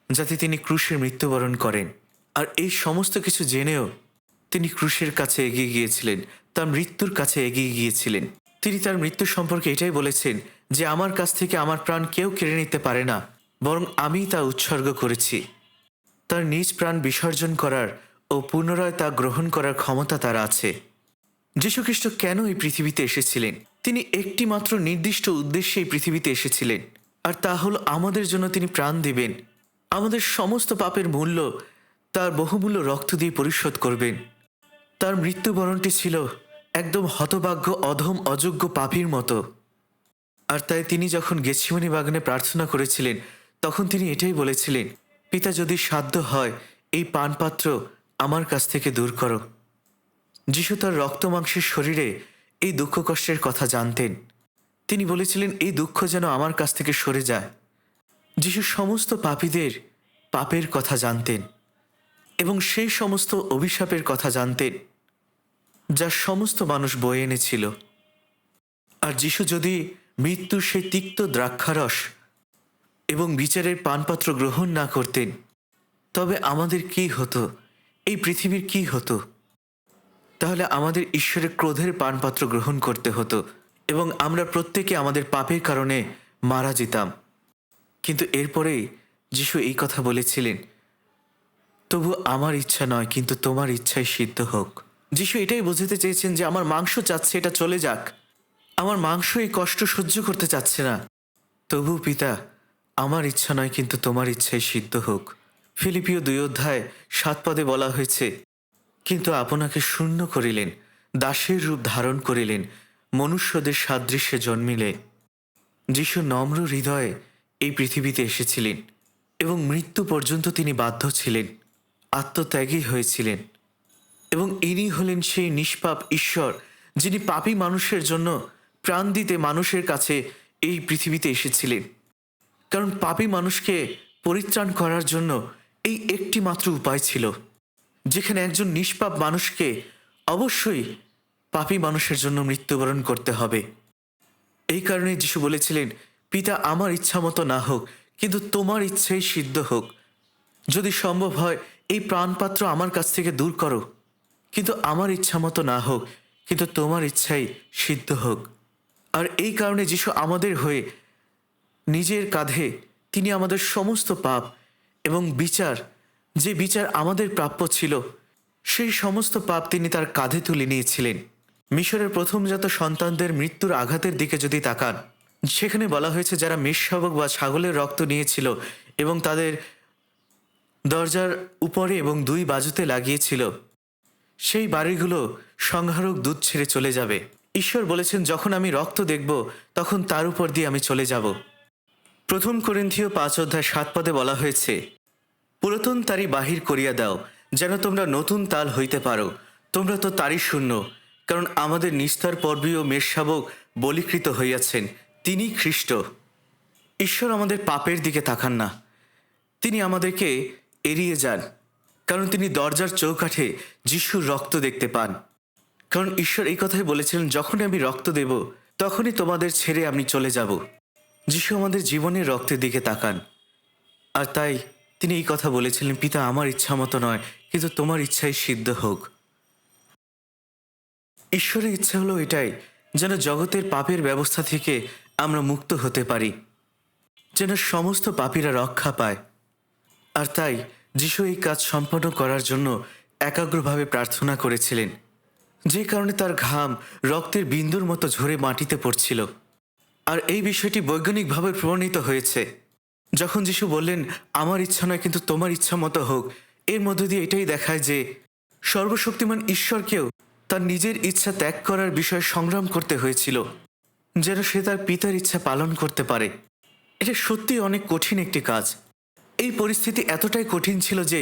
যাতে তিনি ক্রুশে মৃত্যুবরণ করেন। আর এই সমস্ত কিছু জেনেও তিনি ক্রুশের কাছে এগিয়ে গিয়েছিলেন, তার মৃত্যুর কাছে এগিয়ে গিয়েছিলেন। তিনি তার মৃত্যু সম্পর্কে এটাই বলেছেন যে আমার কাছ থেকে আমার প্রাণ কেউ কেড়ে নিতে পারে না, বরং আমিই তা উৎসর্গ করেছি। তার নিজ প্রাণ বিসর্জন করার ও পুনরায় তা গ্রহণ করার ক্ষমতা তার আছে। যীশুখ্রিস্ট কেন এই পৃথিবীতে এসেছিলেন? তিনি একটি মাত্র নির্দিষ্ট উদ্দেশ্যে এই পৃথিবীতে এসেছিলেন, আর তা হল আমাদের জন্য তিনি প্রাণ দিবেন, আমাদের সমস্ত পাপের মূল্য তার বহুমূল্য রক্ত দিয়ে পরিশোধ করবেন। তার মৃত্যুবরণটি ছিল একদম হতভাগ্য, অধম, অযোগ্য পাপীর মতো। আর তাই তিনি যখন গেতসেমানি বাগানে প্রার্থনা করেছিলেন, তখন তিনি এটাই বলেছিলেন, পিতা, যদি সাধ্য হয় এই পানপাত্র আমার কাছ থেকে দূর করো। যিশু তার রক্ত মাংসের শরীরে এই দুঃখ কষ্টের কথা জানতেন। তিনি বলেছিলেন, এই দুঃখ যেন আমার কাছ থেকে সরে যায়। যিশু সমস্ত পাপীদের পাপের কথা জানতেন এবং সেই সমস্ত অভিশাপের কথা জানতেন যা সমস্ত মানুষ বয়ে এনেছিল। আর যিশু যদি মৃত্যুর সেই তিক্ত দ্রাক্ষারস এবং বিচারের পানপাত্র গ্রহণ না করতেন, তবে আমাদের কি হতো, এই পৃথিবীর কি হতো? তাহলে আমাদের ঈশ্বরের ক্রোধের পানপাত্র গ্রহণ করতে হতো এবং আমরা প্রত্যেকে আমাদের পাপের কারণে মারা যেতাম। কিন্তু এরপরেই যিশু এই কথা বলেছিলেন, তবু আমার ইচ্ছা নয় কিন্তু তোমার ইচ্ছাই সিদ্ধ হোক। যিশু এটাই বোঝাতে চেয়েছেন যে আমার মাংস চাচ্ছে এটা চলে যাক, আমার মাংস এই কষ্ট সহ্য করতে চাচ্ছে না, তবু পিতা আমার ইচ্ছা নয় কিন্তু তোমার ইচ্ছাই সিদ্ধ হোক। ফিলিপিও 2:7 বলা হয়েছে, কিন্তু আপনাকে শূন্য করিলেন, দাসের রূপ ধারণ করিলেন, মনুষ্যদের সাদৃশ্যে জন্মিলে। যিশু নম্র হৃদয়ে এই পৃথিবীতে এসেছিলেন এবং মৃত্যু পর্যন্ত তিনি বাধ্য ছিলেন, আত্মত্যাগী হয়েছিলেন। এবং ইনি হলেন সেই নিষ্পাপ ঈশ্বর যিনি পাপী মানুষের জন্য প্রাণ দিতে মানুষের কাছে এই পৃথিবীতে এসেছিলেন। কারণ পাপী মানুষকে পরিত্রাণ করার জন্য এই একটি মাত্র উপায় ছিল, যেখানে একজন নিষ্পাপ মানুষকে অবশ্যই পাপী মানুষের জন্য মৃত্যুবরণ করতে হবে। এই কারণে যিশু বলেছিলেন, পিতা আমার ইচ্ছা মতো না হোক কিন্তু তোমার ইচ্ছাই সিদ্ধ হোক। যদি সম্ভব হয় এই প্রাণপাত্র আমার কাছ থেকে দূর করো, কিন্তু আমার ইচ্ছা মতো না হোক কিন্তু তোমার ইচ্ছাই সিদ্ধ হোক। আর এই কারণে যিশু আমাদের হয়ে নিজের কাঁধে তিনি আমাদের সমস্ত পাপ এবং বিচার, যে বিচার আমাদের প্রাপ্য ছিল, সেই সমস্ত পাপ তিনি তার কাঁধে তুলে নিয়েছিলেন। মিশরের প্রথমজাত সন্তানদের মৃত্যুর আঘাতের দিকে যদি তাকান, সেখানে বলা হয়েছে যারা মেষশাবক বা ছাগলের রক্ত নিয়েছিল এবং তাদের দরজার উপরে এবং 2 বাজুতে লাগিয়েছিল, সেই বাড়িগুলো সংহারক দূত ছেড়ে চলে যাবে। ঈশ্বর বলেছেন, যখন আমি রক্ত দেখব তখন তার উপর দিয়ে আমি চলে যাব। 1 করিন্থীয় 5:7 বলা হয়েছে, পুরাতন তারি বাহির করিয়া দাও, যেন তোমরা নতুন তাল হইতে পারো। তোমরা তো তারই শূন্য, কারণ আমাদের নিস্তার পর্বীয় মেষশাবক বলীকৃত হইয়াছেন, তিনি খ্রিস্ট। ঈশ্বর আমাদের পাপের দিকে তাকান না, তিনি আমাদেরকে এড়িয়ে যান, কারণ তিনি দরজার চৌকাঠে যিশুর রক্ত দেখতে পান। কারণ ঈশ্বর এই কথাই বলেছিলেন, যখনই আমি রক্ত দেব তখনই তোমাদের ছেড়ে আমি চলে যাব। যিশু আমাদের জীবনের রক্তের দিকে তাকান, আর তাই তিনি এই কথা বলেছিলেন, পিতা আমার ইচ্ছা মতো নয় কিন্তু তোমার ইচ্ছাই সিদ্ধ হোক। ঈশ্বরের ইচ্ছা হলো এটাই, যেন জগতের পাপের ব্যবস্থা থেকে আমরা মুক্ত হতে পারি, যেন সমস্ত পাপীরা রক্ষা পায়। আর তাই যিশু এই কাজ সম্পন্ন করার জন্য একাগ্রভাবে প্রার্থনা করেছিলেন, যে কারণে তার ঘাম রক্তের বিন্দুর মতো ঝরে মাটিতে পড়ছিল। আর এই বিষয়টি বৈজ্ঞানিকভাবে প্রমাণিত হয়েছে। যখন যিশু বললেন, আমার ইচ্ছা নয় কিন্তু তোমার ইচ্ছা মতো হোক, এর মধ্য দিয়ে এটাই দেখায় যে সর্বশক্তিমান ঈশ্বরকেও তার নিজের ইচ্ছা ত্যাগ করার বিষয়ে সংগ্রাম করতে হয়েছিল, যেন সে তার পিতার ইচ্ছা পালন করতে পারে। এটা সত্যি অনেক কঠিন একটি কাজ। এই পরিস্থিতি এতটাই কঠিন ছিল যে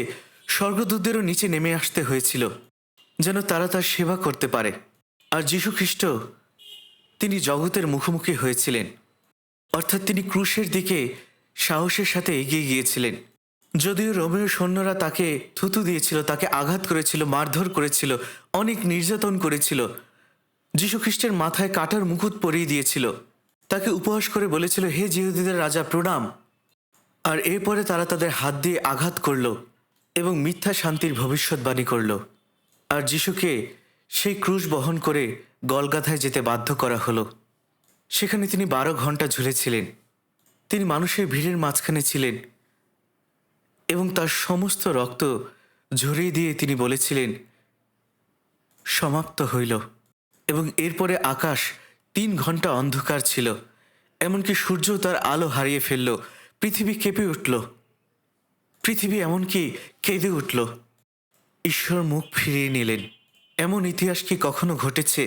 স্বর্গদূতদেরও নিচে নেমে আসতে হয়েছিল, যেন তারা তার সেবা করতে পারে। আর যীশু খ্রিস্ট তিনি জগতের মুখোমুখি হয়েছিলেন, অর্থাৎ তিনি ক্রুশের দিকে সাহসের সাথে এগিয়ে গিয়েছিলেন। যদিও রোমীয় সৈন্যরা তাকে থুতু দিয়েছিল, তাকে আঘাত করেছিল, মারধর করেছিল, অনেক নির্যাতন করেছিল, যীশু খ্রিস্টের মাথায় কাঁটার মুকুট পরিয়ে দিয়েছিল, তাকে উপহাস করে বলেছিল, হে জিহুদীদের রাজা প্রণাম। আর এরপরে তারা তাদের হাত দিয়ে আঘাত করল এবং মিথ্যা শান্তির ভবিষ্যৎবাণী করল। আর যিশুকে সেই ক্রুশ বহন করে গলগাথায় যেতে বাধ্য করা হলো। সেখানে তিনি 12 ঘন্টা ঝুলেছিলেন। তিনি মানুষের ভিড়ের মাঝখানে ছিলেন এবং তার সমস্ত রক্ত ঝরিয়ে দিয়ে তিনি বলেছিলেন, সমাপ্ত হইল। এবং এরপরে আকাশ 3 ঘন্টা অন্ধকার ছিল, এমনকি সূর্য তার আলো হারিয়ে ফেলল। পৃথিবী কেঁপে উঠল, পৃথিবী এমনকি কেঁদে উঠল। ঈশ্বর মুখ ফিরিয়ে নিলেন। এমন ইতিহাস কি কখনো ঘটেছে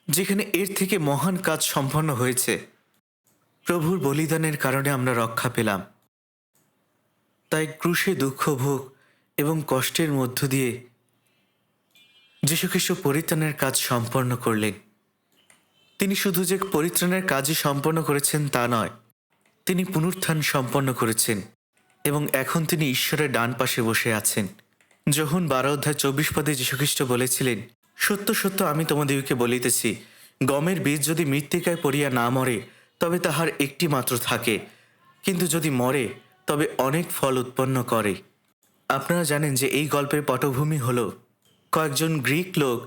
যেখানে এর থেকে মহান কাজ সম্পন্ন হয়েছে? প্রভুর বলিদানের কারণে আমরা রক্ষা পেলাম। তাই ক্রুশে দুঃখ ভোগ এবং কষ্টের মধ্য দিয়ে যীশু খ্রিস্ট পরিত্রাণের কাজ সম্পন্ন করলেন। তিনি শুধু যে পরিত্রাণের কাজই সম্পন্ন করেছেন তা নয়, তিনি পুনরুত্থান সম্পন্ন করেছেন এবং এখন তিনি ঈশ্বরের ডান পাশে বসে আছেন। যোহন 12:24 যীশুখ্রিস্ট বলেছিলেন, সত্য সত্য আমি তোমাদিগকে বলিতেছি, গমের বীজ যদি মৃত্তিকায় পড়িয়া না মরে তবে তাহার একটি মাত্র থাকে, কিন্তু যদি মরে তবে অনেক ফল উৎপন্ন করে। আপনারা জানেন যে এই গল্পের পটভূমি হল কয়েকজন গ্রিক লোক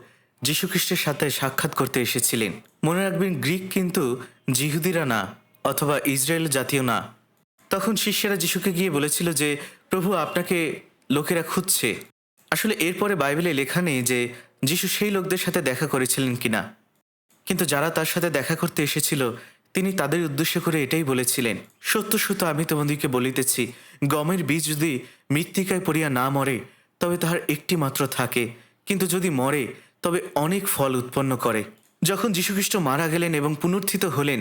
যীশুখ্রিস্টের সাথে সাক্ষাৎ করতে এসেছিলেন। মনে রাখবেন, গ্রিক কিন্তু জিহুদিরা না, অথবা ইসরায়েল জাতীয় না। তখন শিষ্যরা যিশুকে গিয়ে বলেছিল যে, প্রভু, আপনাকে লোকেরা খুঁজছে। আসলে এরপরে বাইবেলে লেখা নেই যে যিশু সেই লোকদের সাথে দেখা করেছিলেন কিনা, কিন্তু যারা তার সাথে দেখা করতে এসেছিল তিনি তাদের উদ্দেশ্য করে এটাই বলেছিলেন, সত্য সত্য আমি তোমাদেরকে বলিতেছি, গমের বীজ যদি মৃত্তিকায় পড়িয়া না মরে তবে তাহার একটি মাত্র থাকে, কিন্তু যদি মরে তবে অনেক ফল উৎপন্ন করে। যখন যীশুখ্রিস্ট মারা গেলেন এবং পুনরুত্থিত হলেন,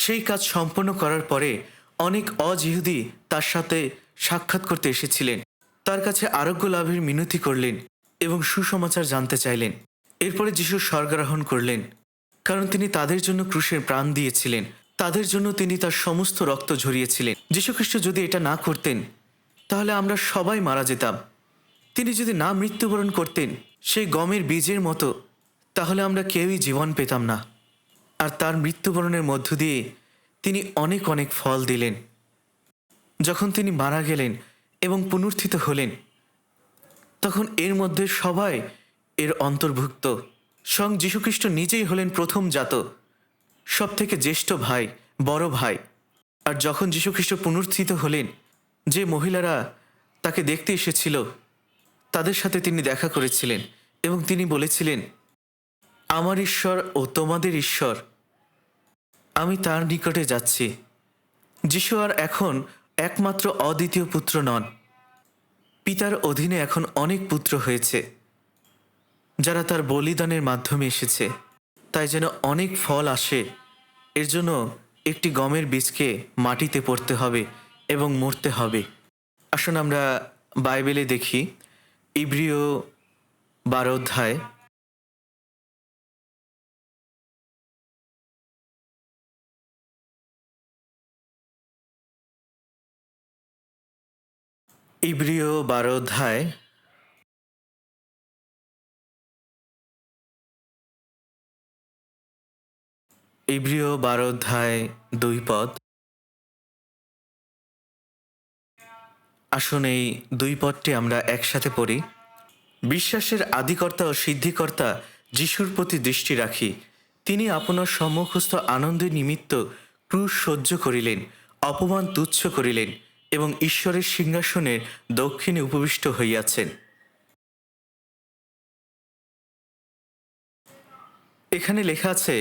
সেই কাজ সম্পন্ন করার পরে অনেক অজিহুদি তার সাথে সাক্ষাৎ করতে এসেছিলেন, তার কাছে আরোগ্য লাভের মিনতি করলেন এবং সুসমাচার জানতে চাইলেন। এরপরে যিশু স্বর্গারোহণ করলেন, কারণ তিনি তাদের জন্য ক্রুশের প্রাণ দিয়েছিলেন, তাদের জন্য তিনি তার সমস্ত রক্ত ঝরিয়েছিলেন। যীশুখ্রিস্ট যদি এটা না করতেন তাহলে আমরা সবাই মারা যেতাম। তিনি যদি না মৃত্যুবরণ করতেন সেই গমের বীজের মতো, তাহলে আমরা কেউই জীবন পেতাম না। আর তার মৃত্যুবরণের মধ্য দিয়ে তিনি অনেক অনেক ফল দিলেন। যখন তিনি মারা গেলেন এবং পুনরুত্থিত হলেন, তখন এর মধ্যে সবাই এর অন্তর্ভুক্ত। স্বয়ং যীশুখ্রিস্ট নিজেই হলেন প্রথম জাত, সব থেকে জ্যেষ্ঠ ভাই, বড় ভাই। আর যখন যীশুখ্রিস্ট পুনরুত্থিত হলেন, যে মহিলারা তাকে দেখতে এসেছিল তাদের সাথে তিনি দেখা করেছিলেন এবং তিনি বলেছিলেন, আমার ঈশ্বর ও তোমাদের ঈশ্বর, আমি তার নিকটে যাচ্ছি। যিশু আর এখন একমাত্র অদ্বিতীয় পুত্র নন, পিতার অধীনে এখন অনেক পুত্র হয়েছে যারা তার বলিদানের মাধ্যমে এসেছে। তাই যেন অনেক ফল আসে, এর জন্য একটি গমের বীজকে মাটিতে পড়তে হবে এবং মরতে হবে। আসুন আমরা বাইবেলে দেখি, ইব্রিয় 12 অধ্যায় ইব্রিয় 12 অধ্যায় ইব্রিয় 12 অধ্যায় 2 পদ। আসুন এই 2 পদটি আমরা একসাথে পড়ি। বিশ্বাসের আদিকর্তা ও সিদ্ধিকর্তা যিশুর প্রতি দৃষ্টি রাখি। তিনি আপনার সম্মুখস্থ আনন্দের নিমিত্ত ক্রুশ সহ্য করিলেন, অপমান তুচ্ছ করিলেন এবং ঈশ্বরের সিংহাসনের দক্ষিণে উপবিষ্ট হইয়াছেন। এখানে লেখা আছে,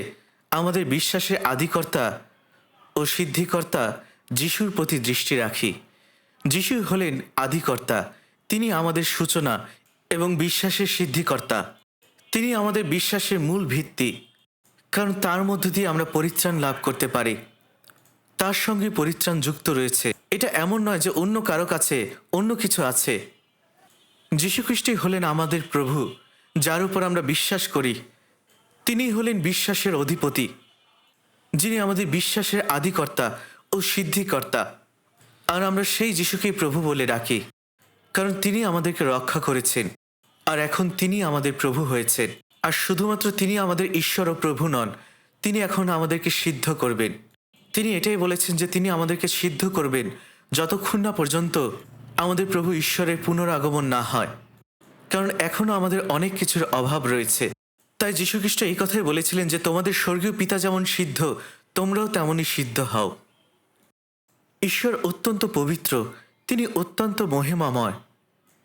আমাদের বিশ্বাসের আদিকর্তা ও সিদ্ধিকর্তা যিশুর প্রতি দৃষ্টি রাখি। যিশু হলেন আদিকর্তা, তিনি আমাদের সূচনা এবং বিশ্বাসের সিদ্ধিকর্তা। তিনি আমাদের বিশ্বাসের মূল ভিত্তি, কারণ তার মধ্য দিয়ে আমরা পরিত্রাণ লাভ করতে পারি। তার সঙ্গে পরিত্রাণ যুক্ত রয়েছে। এটা এমন নয় যে অন্য কারো কাছে অন্য কিছু আছে। যীশুখ্রিস্টই হলেন আমাদের প্রভু, যার উপর আমরা বিশ্বাস করি। তিনি হলেন বিশ্বাসের অধিপতি, যিনি আমাদের বিশ্বাসের আদিকর্তা ও সিদ্ধিকর্তা। আর আমরা সেই যিশুকেই প্রভু বলে ডাকি, কারণ তিনি আমাদেরকে রক্ষা করেছেন আর এখন তিনি আমাদের প্রভু হয়েছেন। আর শুধুমাত্র তিনি আমাদের ঈশ্বর ও প্রভু নন, তিনি এখন আমাদেরকে সিদ্ধ করবেন। তিনি এটাই বলেছেন যে তিনি আমাদেরকে সিদ্ধ করবেন যতক্ষণ না পর্যন্ত আমাদের প্রভু ঈশ্বরের পুনরাগমন না হয়, কারণ এখনও আমাদের অনেক কিছুর অভাব রয়েছে। তাই যীশুখ্রিস্ট এই কথাই বলেছিলেন যে তোমাদের স্বর্গীয় পিতা যেমন সিদ্ধ, তোমরাও তেমনই সিদ্ধ হও। ঈশ্বর অত্যন্ত পবিত্র, তিনি অত্যন্ত মহিমাময়।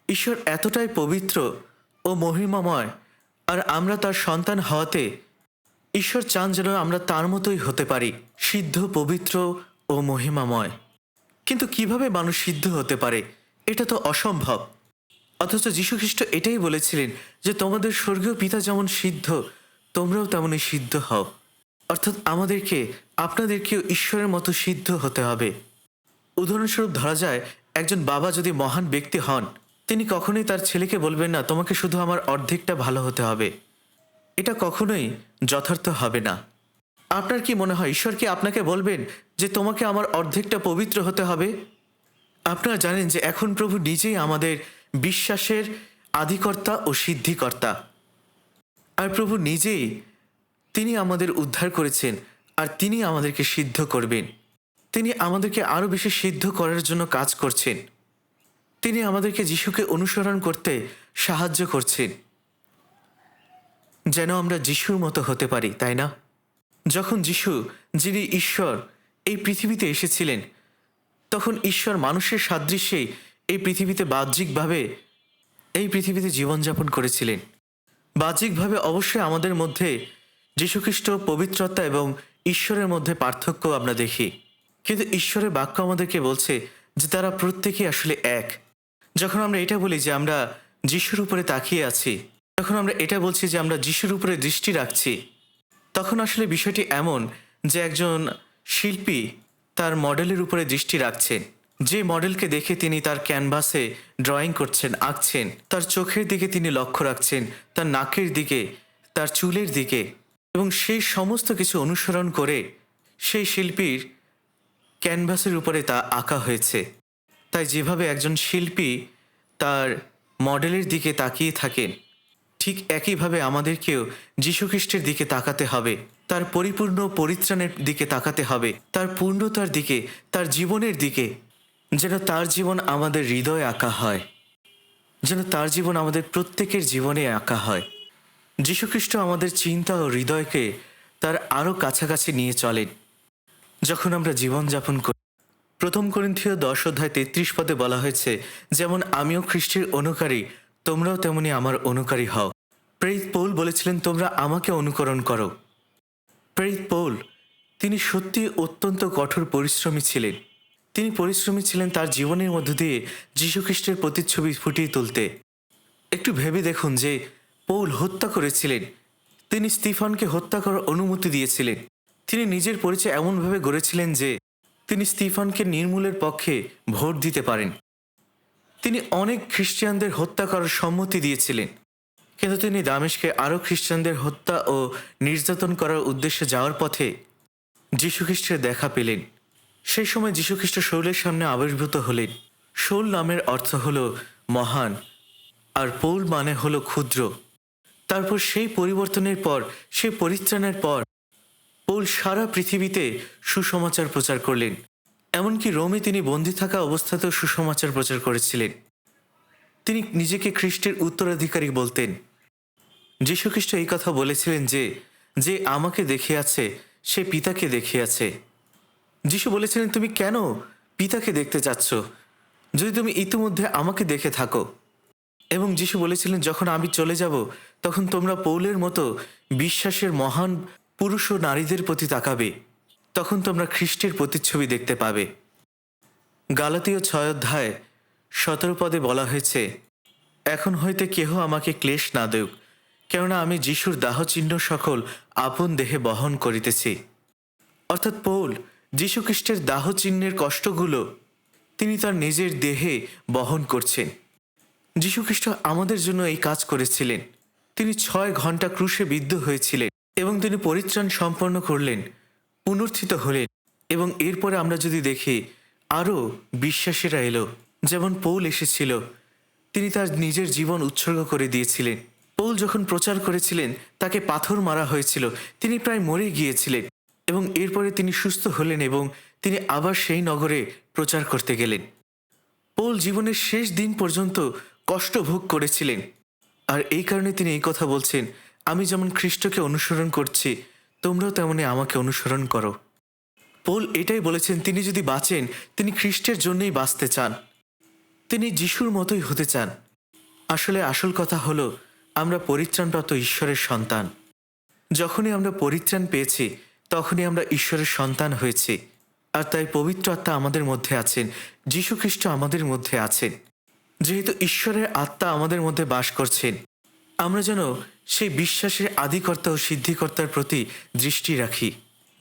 ঈশ্বর এতটাই পবিত্র ও মহিমাময়, আর আমরা তার সন্তান হওয়াতে ঈশ্বর চান যেন আমরা তার মতোই হতে পারি, সিদ্ধ, পবিত্র ও মহিমাময়। কিন্তু কিভাবে মানুষ সিদ্ধ হতে পারে? এটা তো অসম্ভব। অথচ যীশুখ্রিস্ট এটাই বলেছিলেন যে তোমাদের স্বর্গীয় পিতা যেমন সিদ্ধ, তোমরাও তেমনই সিদ্ধ হও। অর্থাৎ আমাদেরকে, আপনাদেরকেও ঈশ্বরের মতো সিদ্ধ হতে হবে। উদাহরণস্বরূপ ধরা যায়, একজন বাবা যদি মহান ব্যক্তি হন, তিনি কখনোই তার ছেলেকে বলবেন না তোমাকে শুধু আমার অর্ধেকটা ভালো হতে হবে। এটা কখনোই যথার্থ হবে না। আপনার কি মনে হয় ঈশ্বর কি আপনাকে বলবেন যে তোমাকে আমার অর্ধেকটা পবিত্র হতে হবে। আপনারা জানেন যে এখন প্রভু নিজেই আমাদের বিশ্বাসের আদিকর্তা ও সিদ্ধিকর্তা। আর প্রভু নিজেই তিনি আমাদের উদ্ধার করেছেন, আর তিনি আমাদেরকে সিদ্ধ করবেন। তিনি আমাদেরকে আরও বেশি সিদ্ধ করার জন্য কাজ করছেন। তিনি আমাদেরকে যিশুকে অনুসরণ করতে সাহায্য করছেন, যেন আমরা যিশুর মতো হতে পারি, তাই না? যখন যিশু, যিনি ঈশ্বর, এই পৃথিবীতে এসেছিলেন, তখন ঈশ্বর মানুষের সাদৃশ্যেই এই পৃথিবীতে বাহ্যিকভাবে এই পৃথিবীতে জীবনযাপন করেছিলেন। বাহ্যিকভাবে অবশ্যই আমাদের মধ্যে যীশুখ্রিস্ট পবিত্রতা এবং ঈশ্বরের মধ্যে পার্থক্য আমরা দেখি, কিন্তু ঈশ্বরের বাক্য আমাদেরকে বলছে যে তারা প্রত্যেকেই আসলে এক। যখন আমরা এটা বলি যে আমরা যিশুর উপরে তাকিয়ে আছি, যখন আমরা এটা বলছি যে আমরা যিশুর উপরে দৃষ্টি রাখছি, তখন আসলে বিষয়টি এমন যে একজন শিল্পী তার মডেলের উপরে দৃষ্টি রাখছেন। যে মডেলকে দেখে তিনি তার ক্যানভাসে ড্রয়িং করছেন, আঁকছেন, তার চোখের দিকে তিনি লক্ষ্য রাখছেন, তার নাকের দিকে, তার চুলের দিকে, এবং সেই সমস্ত কিছু অনুসরণ করে সেই শিল্পীর ক্যানভাসের উপরে তা আঁকা হয়েছে। তাই যেভাবে একজন শিল্পী তার মডেলের দিকে তাকিয়ে থাকেন, ঠিক একইভাবে আমাদেরকেও যীশুখ্রিস্টের দিকে তাকাতে হবে, তার পরিপূর্ণ পরিত্রাণের দিকে তাকাতে হবে, তার পূর্ণতার দিকে, তার জীবনের দিকে, যেন তার জীবন আমাদের হৃদয়ে আঁকা হয়, যেন তার জীবন আমাদের প্রত্যেকের জীবনে আঁকা হয়। যীশুখ্রিস্ট আমাদের চিন্তা ও হৃদয়কে তার আরও কাছাকাছি নিয়ে চলেন যখন আমরা জীবনযাপন করি। 1 করিন্থীয় 10:33 বলা হয়েছে, যেমন আমিও খ্রিস্টের অনুকারী, তোমরাও তেমনি আমার অনুকারী হও। প্রেরিত পৌল বলেছিলেন, তোমরা আমাকে অনুকরণ করো। প্রেরিত পৌল তিনি সত্যি অত্যন্ত কঠোর পরিশ্রমী ছিলেন। তিনি পরিশ্রমী ছিলেন তার জীবনের মধ্য দিয়ে যীশুখ্রিস্টের প্রতিচ্ছবি ফুটিয়ে তুলতে। একটু ভেবে দেখুন যে পৌল হত্যা করেছিলেন, তিনি স্তিফানকে হত্যা করার অনুমতি দিয়েছিলেন। তিনি নিজের পরিচয় এমনভাবে গড়েছিলেন যে তিনি স্তিফানকে নির্মূলের পক্ষে ভোট দিতে পারেন। তিনি অনেক খ্রিস্টানদের হত্যা করার সম্মতি দিয়েছিলেন, কিন্তু তিনি দামেস্কে আরও খ্রিস্টানদের হত্যা ও নির্যাতন করার উদ্দেশ্যে যাওয়ার পথে যীশুখ্রিস্টের দেখা পেলেন। সেই সময় যীশুখ্রিস্ট শৌলের সামনে আবির্ভূত হলেন। শৌল নামের অর্থ হল মহান, আর পৌল মানে হল ক্ষুদ্র। তারপর সেই পরিবর্তনের পর, সেই পরিত্রাণের পর পৌল সারা পৃথিবীতে সুসমাচার প্রচার করলেন। এমনকি রোমে তিনি বন্দী থাকা অবস্থাতেও সুসমাচার প্রচার করেছিলেন। তিনি নিজেকে খ্রিস্টের উত্তরাধিকারী বলতেন। যীশুখ্রিস্ট এই কথা বলেছিলেন যে যে আমাকে দেখে আছে সে পিতাকে দেখে আছে। যীশু বলেছিলেন, তুমি কেন পিতাকে দেখতে চাচ্ছ যদি তুমি ইতিমধ্যে আমাকে দেখে থাকো? এবং যীশু বলেছিলেন, যখন আমি চলে যাব তখন তোমরা পৌলের মতো বিশ্বাসের মহান পুরুষ ও নারীদের প্রতি তাকাবে, তখন তোমরা খ্রিস্টের প্রতিচ্ছবি দেখতে পাবে। গালাতীয় 6:17 বলা হয়েছে, এখন হইতে কেহ আমাকে ক্লেশ না দেউক, কেননা আমি যিশুর দাহচিহ্ন সকল আপন দেহে বহন করিতেছি। অর্থাৎ পৌল যীশুখ্রিস্টের দাহচিহ্নের কষ্টগুলো তিনি তার নিজের দেহে বহন করছেন। যীশুখ্রিস্ট আমাদের জন্য এই কাজ করেছিলেন। তিনি 6 ঘন্টা ক্রুশে বিদ্ধ হয়েছিলেন এবং তিনি পরিত্রাণ সম্পন্ন করলেন, পুনরুত্থিত হলেন। এবং এরপরে আমরা যদি দেখি আরও বিশ্বাসীরা এলো, যেমন পৌল এসেছিল, তিনি তার নিজের জীবন উৎসর্গ করে দিয়েছিলেন। পৌল যখন প্রচার করেছিলেন তাকে পাথর মারা হয়েছিল, তিনি প্রায় মরে গিয়েছিলেন, এবং এরপরে তিনি সুস্থ হলেন এবং তিনি আবার সেই নগরে প্রচার করতে গেলেন। পৌল জীবনের শেষ দিন পর্যন্ত কষ্ট ভোগ করেছিলেন, আর এই কারণে তিনি এই কথা বলছেন, আমি যেমন খ্রিস্টকে অনুসরণ করছি তোমরাও তেমনি আমাকে অনুসরণ করো। পৌল এটাই বলেছেন, তিনি যদি বাঁচেন তিনি খ্রিস্টের জন্যই বাঁচতে চান, তিনি যিশুর মতোই হতে চান। আসলে আসল কথা হলো আমরা পরিত্রাণপ্রাপ্ত ঈশ্বরের সন্তান। যখনই আমরা পরিত্রাণ পেয়েছি তখনই আমরা ঈশ্বরের সন্তান হয়েছি, আর তাই পবিত্র আত্মা আমাদের মধ্যে আছেন, যীশুখ্রিস্ট আমাদের মধ্যে আছেন। যেহেতু ঈশ্বরের আত্মা আমাদের মধ্যে বাস করছেন, আমরা যেন সেই বিশ্বাসের আদিকর্তা ও সিদ্ধিকর্তার প্রতি দৃষ্টি রাখি,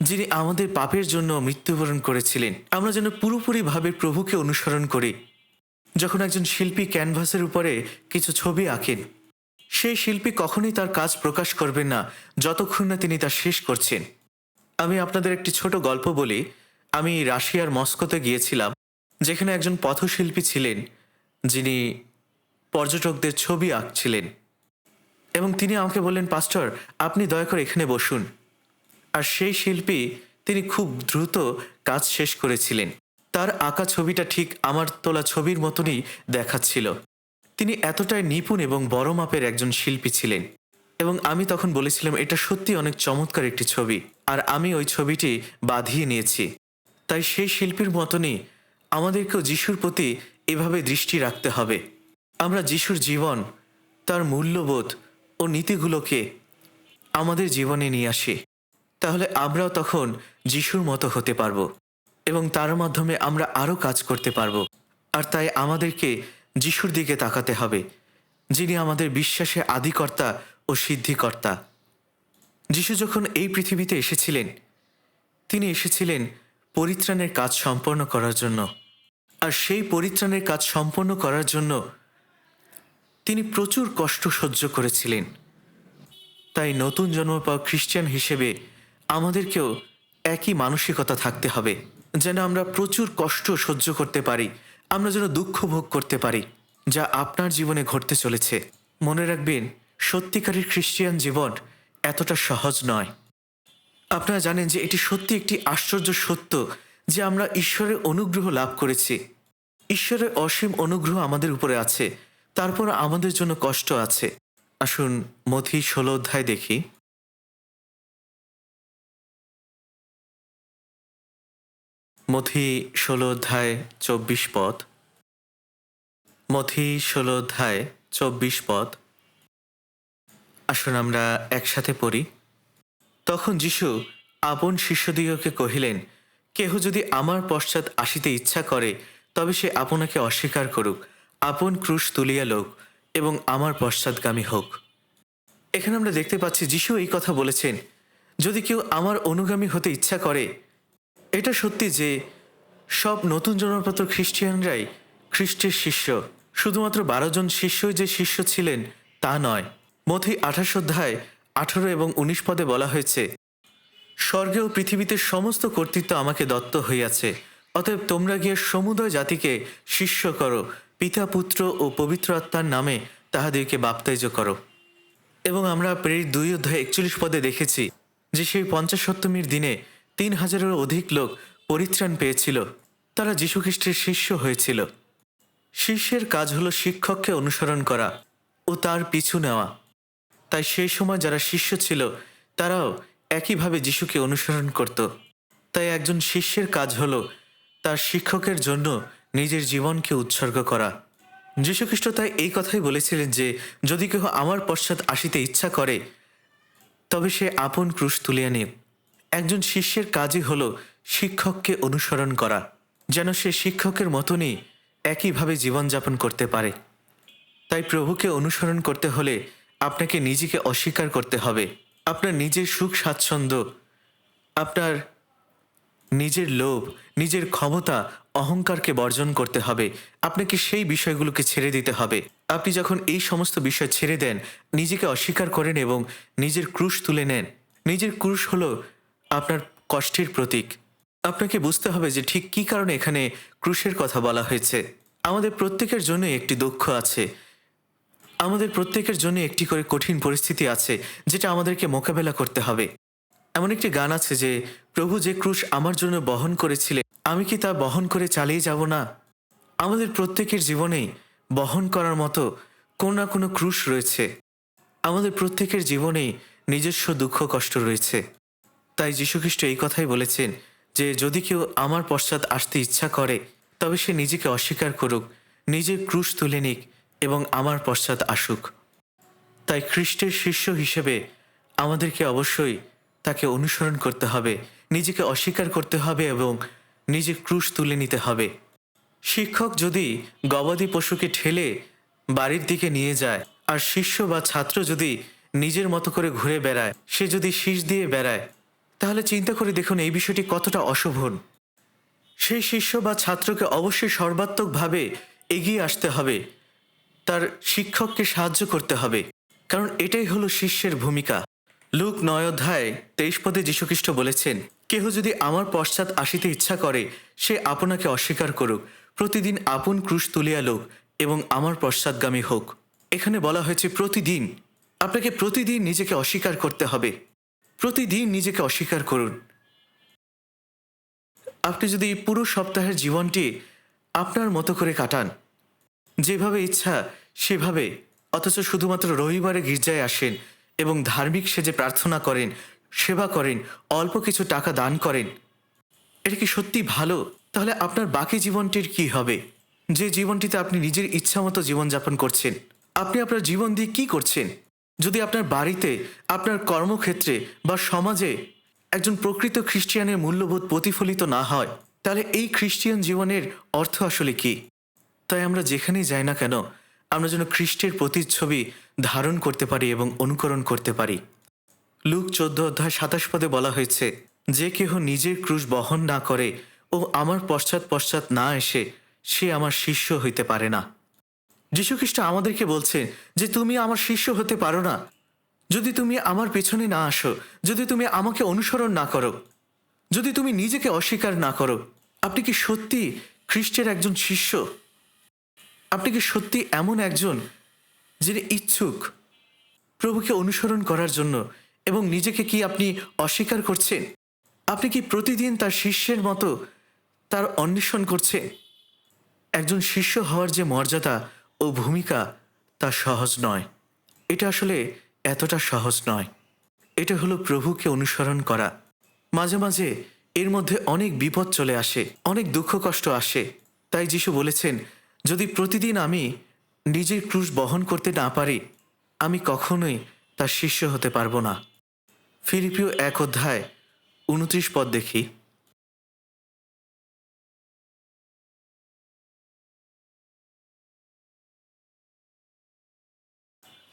যিনি আমাদের পাপের জন্য মৃত্যুবরণ করেছিলেন। আমরা যেন পুরোপুরিভাবে প্রভুকে অনুসরণ করি। যখন একজন শিল্পী ক্যানভাসের উপরে কিছু ছবি আঁকেন, সেই শিল্পী কখনোই তার কাজ প্রকাশ করবেন না যতক্ষণ না তিনি তা শেষ করছেন। আমি আপনাদের একটি ছোট গল্প বলি। আমি রাশিয়ার মস্কোতে গিয়েছিলাম, যেখানে একজন পথশিল্পী ছিলেন যিনি পর্যটকদের ছবি আঁকছিলেন। এবং তিনি আমাকে বললেন, পাস্টর, আপনি দয়া করে এখানে বসুন। আর সেই শিল্পী, তিনি খুব দ্রুত কাজ শেষ করেছিলেন। তার আঁকা ছবিটা ঠিক আমার তোলা ছবির মতনই দেখাচ্ছিল। তিনি এতটাই নিপুণ এবং বড় মাপের একজন শিল্পী ছিলেন। এবং আমি তখন বলেছিলাম, এটা সত্যি অনেক চমৎকার একটি ছবি, আর আমি ওই ছবিটি বাঁধিয়ে নিয়েছি। তাই সেই শিল্পীর মতনই আমাদেরকেও যিশুর প্রতি এভাবে দৃষ্টি রাখতে হবে। আমরা যিশুর জীবন, তার মূল্যবোধ ও নীতিগুলোকে আমাদের জীবনে নিয়ে আসি, তাহলে আমরাও তখন যিশুর মতো হতে পারবো এবং তার মাধ্যমে আমরা আরও কাজ করতে পারবো। আর তাই আমাদেরকে যিশুর দিকে তাকাতে হবে, যিনি আমাদের বিশ্বাসে আদিকর্তা ও সিদ্ধিকর্তা। যিশু যখন এই পৃথিবীতে এসেছিলেন, তিনি এসেছিলেন পরিত্রাণের কাজ সম্পন্ন করার জন্য। আর সেই পরিত্রাণের কাজ সম্পন্ন করার জন্য তিনি প্রচুর কষ্ট সহ্য করেছিলেন। তাই নতুন জন্ম পাওয়া খ্রিস্টান হিসেবে আমাদেরকেও একই মানসিকতা থাকতে হবে, যেন আমরা প্রচুর কষ্ট সহ্য করতে পারি, আমরা যেন দুঃখ ভোগ করতে পারি, যা আপনার জীবনে ঘটতে চলেছে। মনে রাখবেন, সত্যিকারের খ্রিস্টান জীবন এতটা সহজ নয়। আপনারা জানেন যে এটি সত্যি একটি আশ্চর্য সত্য যে আমরা ঈশ্বরের অনুগ্রহ লাভ করেছি। ঈশ্বরের অসীম অনুগ্রহ আমাদের উপরে আছে, তারপর আমাদের জন্য কষ্ট আছে। আসুন মথি 16 অধ্যায় দেখি। মথি 16 অধ্যায় 24 পদ। মথি 16 অধ্যায় 24 পদ। আসুন আমরা একসাথে পড়ি। তখন যিশু আপন শিষ্যদিগকে কহিলেন, কেহ যদি আমার পশ্চাৎ আসিতে ইচ্ছা করে, তবে সে আপনাকে অস্বীকার করুক, আপন ক্রুশ তুলিয়া লোক এবং আমার পশ্চাৎগামী হোক। এখানে আমরা দেখতে পাচ্ছি যিশু এই কথা বলেছেন, যদি কেউ আমার অনুগামী হতে ইচ্ছা করে। এটা সত্যি যে সব নতুন জন্মপ্রাপ্ত খ্রিস্টিয়ানরাই খ্রিস্টের শিষ্য। শুধুমাত্র 12 জন শিষ্যই যে শিষ্য ছিলেন তা নয়। মথি 28 অধ্যায় 18 এবং 19 পদে বলা হয়েছে, স্বর্গে ও পৃথিবীতে সমস্ত কর্তৃত্ব আমাকে দত্ত হইয়াছে, অতএব তোমরা গিয়ে সমুদয় জাতিকে শিষ্য করো, পিতা পুত্র ও পবিত্র আত্মার নামে তাহাদেরকে বাপ্তাইজ করো। এবং আমরা প্রেরিত 2 অধ্যায় 41 পদে দেখেছি যে সেই 50 সপ্তমীর দিনে 3000-এরও অধিক লোক পরিত্রাণ পেয়েছিল। তারা যীশুখ্রিস্টের শিষ্য হয়েছিল। শিষ্যের কাজ হলো শিক্ষককে অনুসরণ করা ও তার পিছু নেওয়া। তাই সেই সময় যারা শিষ্য ছিল তারাও একইভাবে যিশুকে অনুসরণ করত। তাই একজন শিষ্যের কাজ হলো তার শিক্ষকের জন্য নিজের জীবনকে উৎসর্গ করা। যীশুখ্রিস্ট তাই এই কথাই বলেছিলেন যে যদি কেহ আমার পশ্চাৎ আসিতে ইচ্ছা করে, তবে সে আপন ক্রুশ তুলিয়া নিক। একজন শিষ্যের কাজই হলো শিক্ষককে অনুসরণ করা, যেন সে শিক্ষকের মতনই একইভাবে জীবনযাপন করতে পারে। তাই প্রভুকে অনুসরণ করতে হলে আপনাকে নিজেকে অস্বীকার করতে হবে। আপনার নিজের সুখ স্বাচ্ছন্দ্য, আপনার নিজের লোভ, নিজের ক্ষমতা, অহংকারকে বর্জন করতে হবে। আপনাকে সেই বিষয়গুলোকে ছেড়ে দিতে হবে। আপনি যখন এই সমস্ত বিষয় ছেড়ে দেন, নিজেকে অস্বীকার করেন এবং নিজের ক্রুশ তুলে নেন, নিজের ক্রুশ হলো আপনার কষ্টের প্রতীক। আপনাকে বুঝতে হবে যে ঠিক কী কারণে এখানে ক্রুশের কথা বলা হয়েছে। আমাদের প্রত্যেকের জন্য একটি দুঃখ আছে, আমাদের প্রত্যেকের জন্য একটি করে কঠিন পরিস্থিতি আছে যেটা আমাদেরকে মোকাবেলা করতে হবে। এমন একটি গান আছে যে, প্রভু যে ক্রুশ আমার জন্য বহন করেছিলেন, আমি কি তা বহন করে চালিয়ে যাব না? আমাদের প্রত্যেকের জীবনেই বহন করার মতো কোনো না কোনো ক্রুশ রয়েছে। আমাদের প্রত্যেকের জীবনেই নিজস্ব দুঃখ কষ্ট রয়েছে। তাই যীশুখ্রিস্ট এই কথাই বলেছেন যে যদি কেউ আমার পশ্চাৎ আসতে ইচ্ছা করে, তবে সে নিজেকে অস্বীকার করুক, নিজের ক্রুশ তুলে নিক এবং আমার পশ্চাৎ আসুক। তাই খ্রিস্টের শিষ্য হিসেবে আমাদেরকে অবশ্যই তাকে অনুসরণ করতে হবে, নিজেকে অস্বীকার করতে হবে এবং নিজের ক্রুশ তুলে নিতে হবে। শিক্ষক যদি গবাদি পশুকে ঠেলে বাড়ির দিকে নিয়ে যায়, আর শিষ্য বা ছাত্র যদি নিজের মতো করে ঘুরে বেড়ায়, সে যদি শীষ দিয়ে বেড়ায়, তাহলে চিন্তা করে দেখুন এই বিষয়টি কতটা অশোভন। সেই শিষ্য বা ছাত্রকে অবশ্যই সর্বাত্মকভাবে এগিয়ে আসতে হবে, তার শিক্ষককে সাহায্য করতে হবে, কারণ এটাই হলো শিষ্যের ভূমিকা। লুক 9 অধ্যায় 23 পদে যীশুখ্রিস্ট বলেছেন, কেহ যদি আমার পশ্চাৎ আসিতে ইচ্ছা করে, সে আপনাকে অস্বীকার করুক, প্রতিদিন আপন ক্রুশ তুলিয়া লোক এবং আমার পশ্চাৎগামী হোক। এখানে বলা হয়েছে প্রতিদিন। আপনাকে প্রতিদিন নিজেকে অস্বীকার করতে হবে। প্রতিদিন নিজেকে অস্বীকার করুন। আপনি যদি পুরো সপ্তাহের জীবনটি আপনার মতো করে কাটান, যেভাবে ইচ্ছা সেভাবে, অথচ শুধুমাত্র রবিবারে গির্জায় আসেন এবং ধার্মিক সেজে প্রার্থনা করেন, সেবা করেন, অল্প কিছু টাকা দান করেন, এটা কি সত্যি ভালো? তাহলে আপনার বাকি জীবনটির কি হবে? যে জীবনটিতে আপনি নিজের ইচ্ছা মতো জীবনযাপন করছেন, আপনি আপনার জীবন দিয়ে কি করছেন? যদি আপনার বাড়িতে, আপনার কর্মক্ষেত্রে বা সমাজে একজন প্রকৃত খ্রিস্টিয়ানের মূল্যবোধ প্রতিফলিত না হয়, তাহলে এই খ্রিস্টিয়ান জীবনের অর্থ আসলে কি? তাই আমরা যেখানেই যাই না কেন, আমরা যেন খ্রিস্টের প্রতিচ্ছবি ধারণ করতে পারি এবং অনুকরণ করতে পারি। লুক 14:27 বলা হয়েছে, যে কেহ নিজের ক্রুশ বহন না করে ও আমার পশ্চাৎ পশ্চাৎ না এসে, সে আমার শিষ্য হইতে পারে না। যীশুখ্রিস্ট আমাদেরকে বলছেন যে তুমি আমার শিষ্য হতে পারো না যদি তুমি আমার পেছনে না আসো, যদি তুমি আমাকে অনুসরণ না করো, যদি তুমি নিজেকে অস্বীকার না করো। আপনি কি সত্যি খ্রিস্টের একজন শিষ্য? আপনি কি সত্যি এমন একজন যিনি ইচ্ছুক প্রভুকে অনুসরণ করার জন্য, এবং নিজেকে কি আপনি অস্বীকার করছেন? আপনি কি প্রতিদিন তার শিষ্যের মতো তার অন্বেষণ করছেন? একজন শিষ্য হওয়ার যে মর্যাদা ও ভূমিকা, তা সহজ নয়। এটা আসলে এতটা সহজ নয়। এটা হলো প্রভুকে অনুসরণ করা। মাঝে মাঝে এর মধ্যে অনেক বিপদ চলে আসে, অনেক দুঃখ কষ্ট আসে। তাই যিশু বলেছেন, যদি প্রতিদিন আমি নিজের ক্রুশ বহন করতে না পারি, আমি কখনোই তার শিষ্য হতে পারবো না। ফিলিপিও 1:29 দেখি।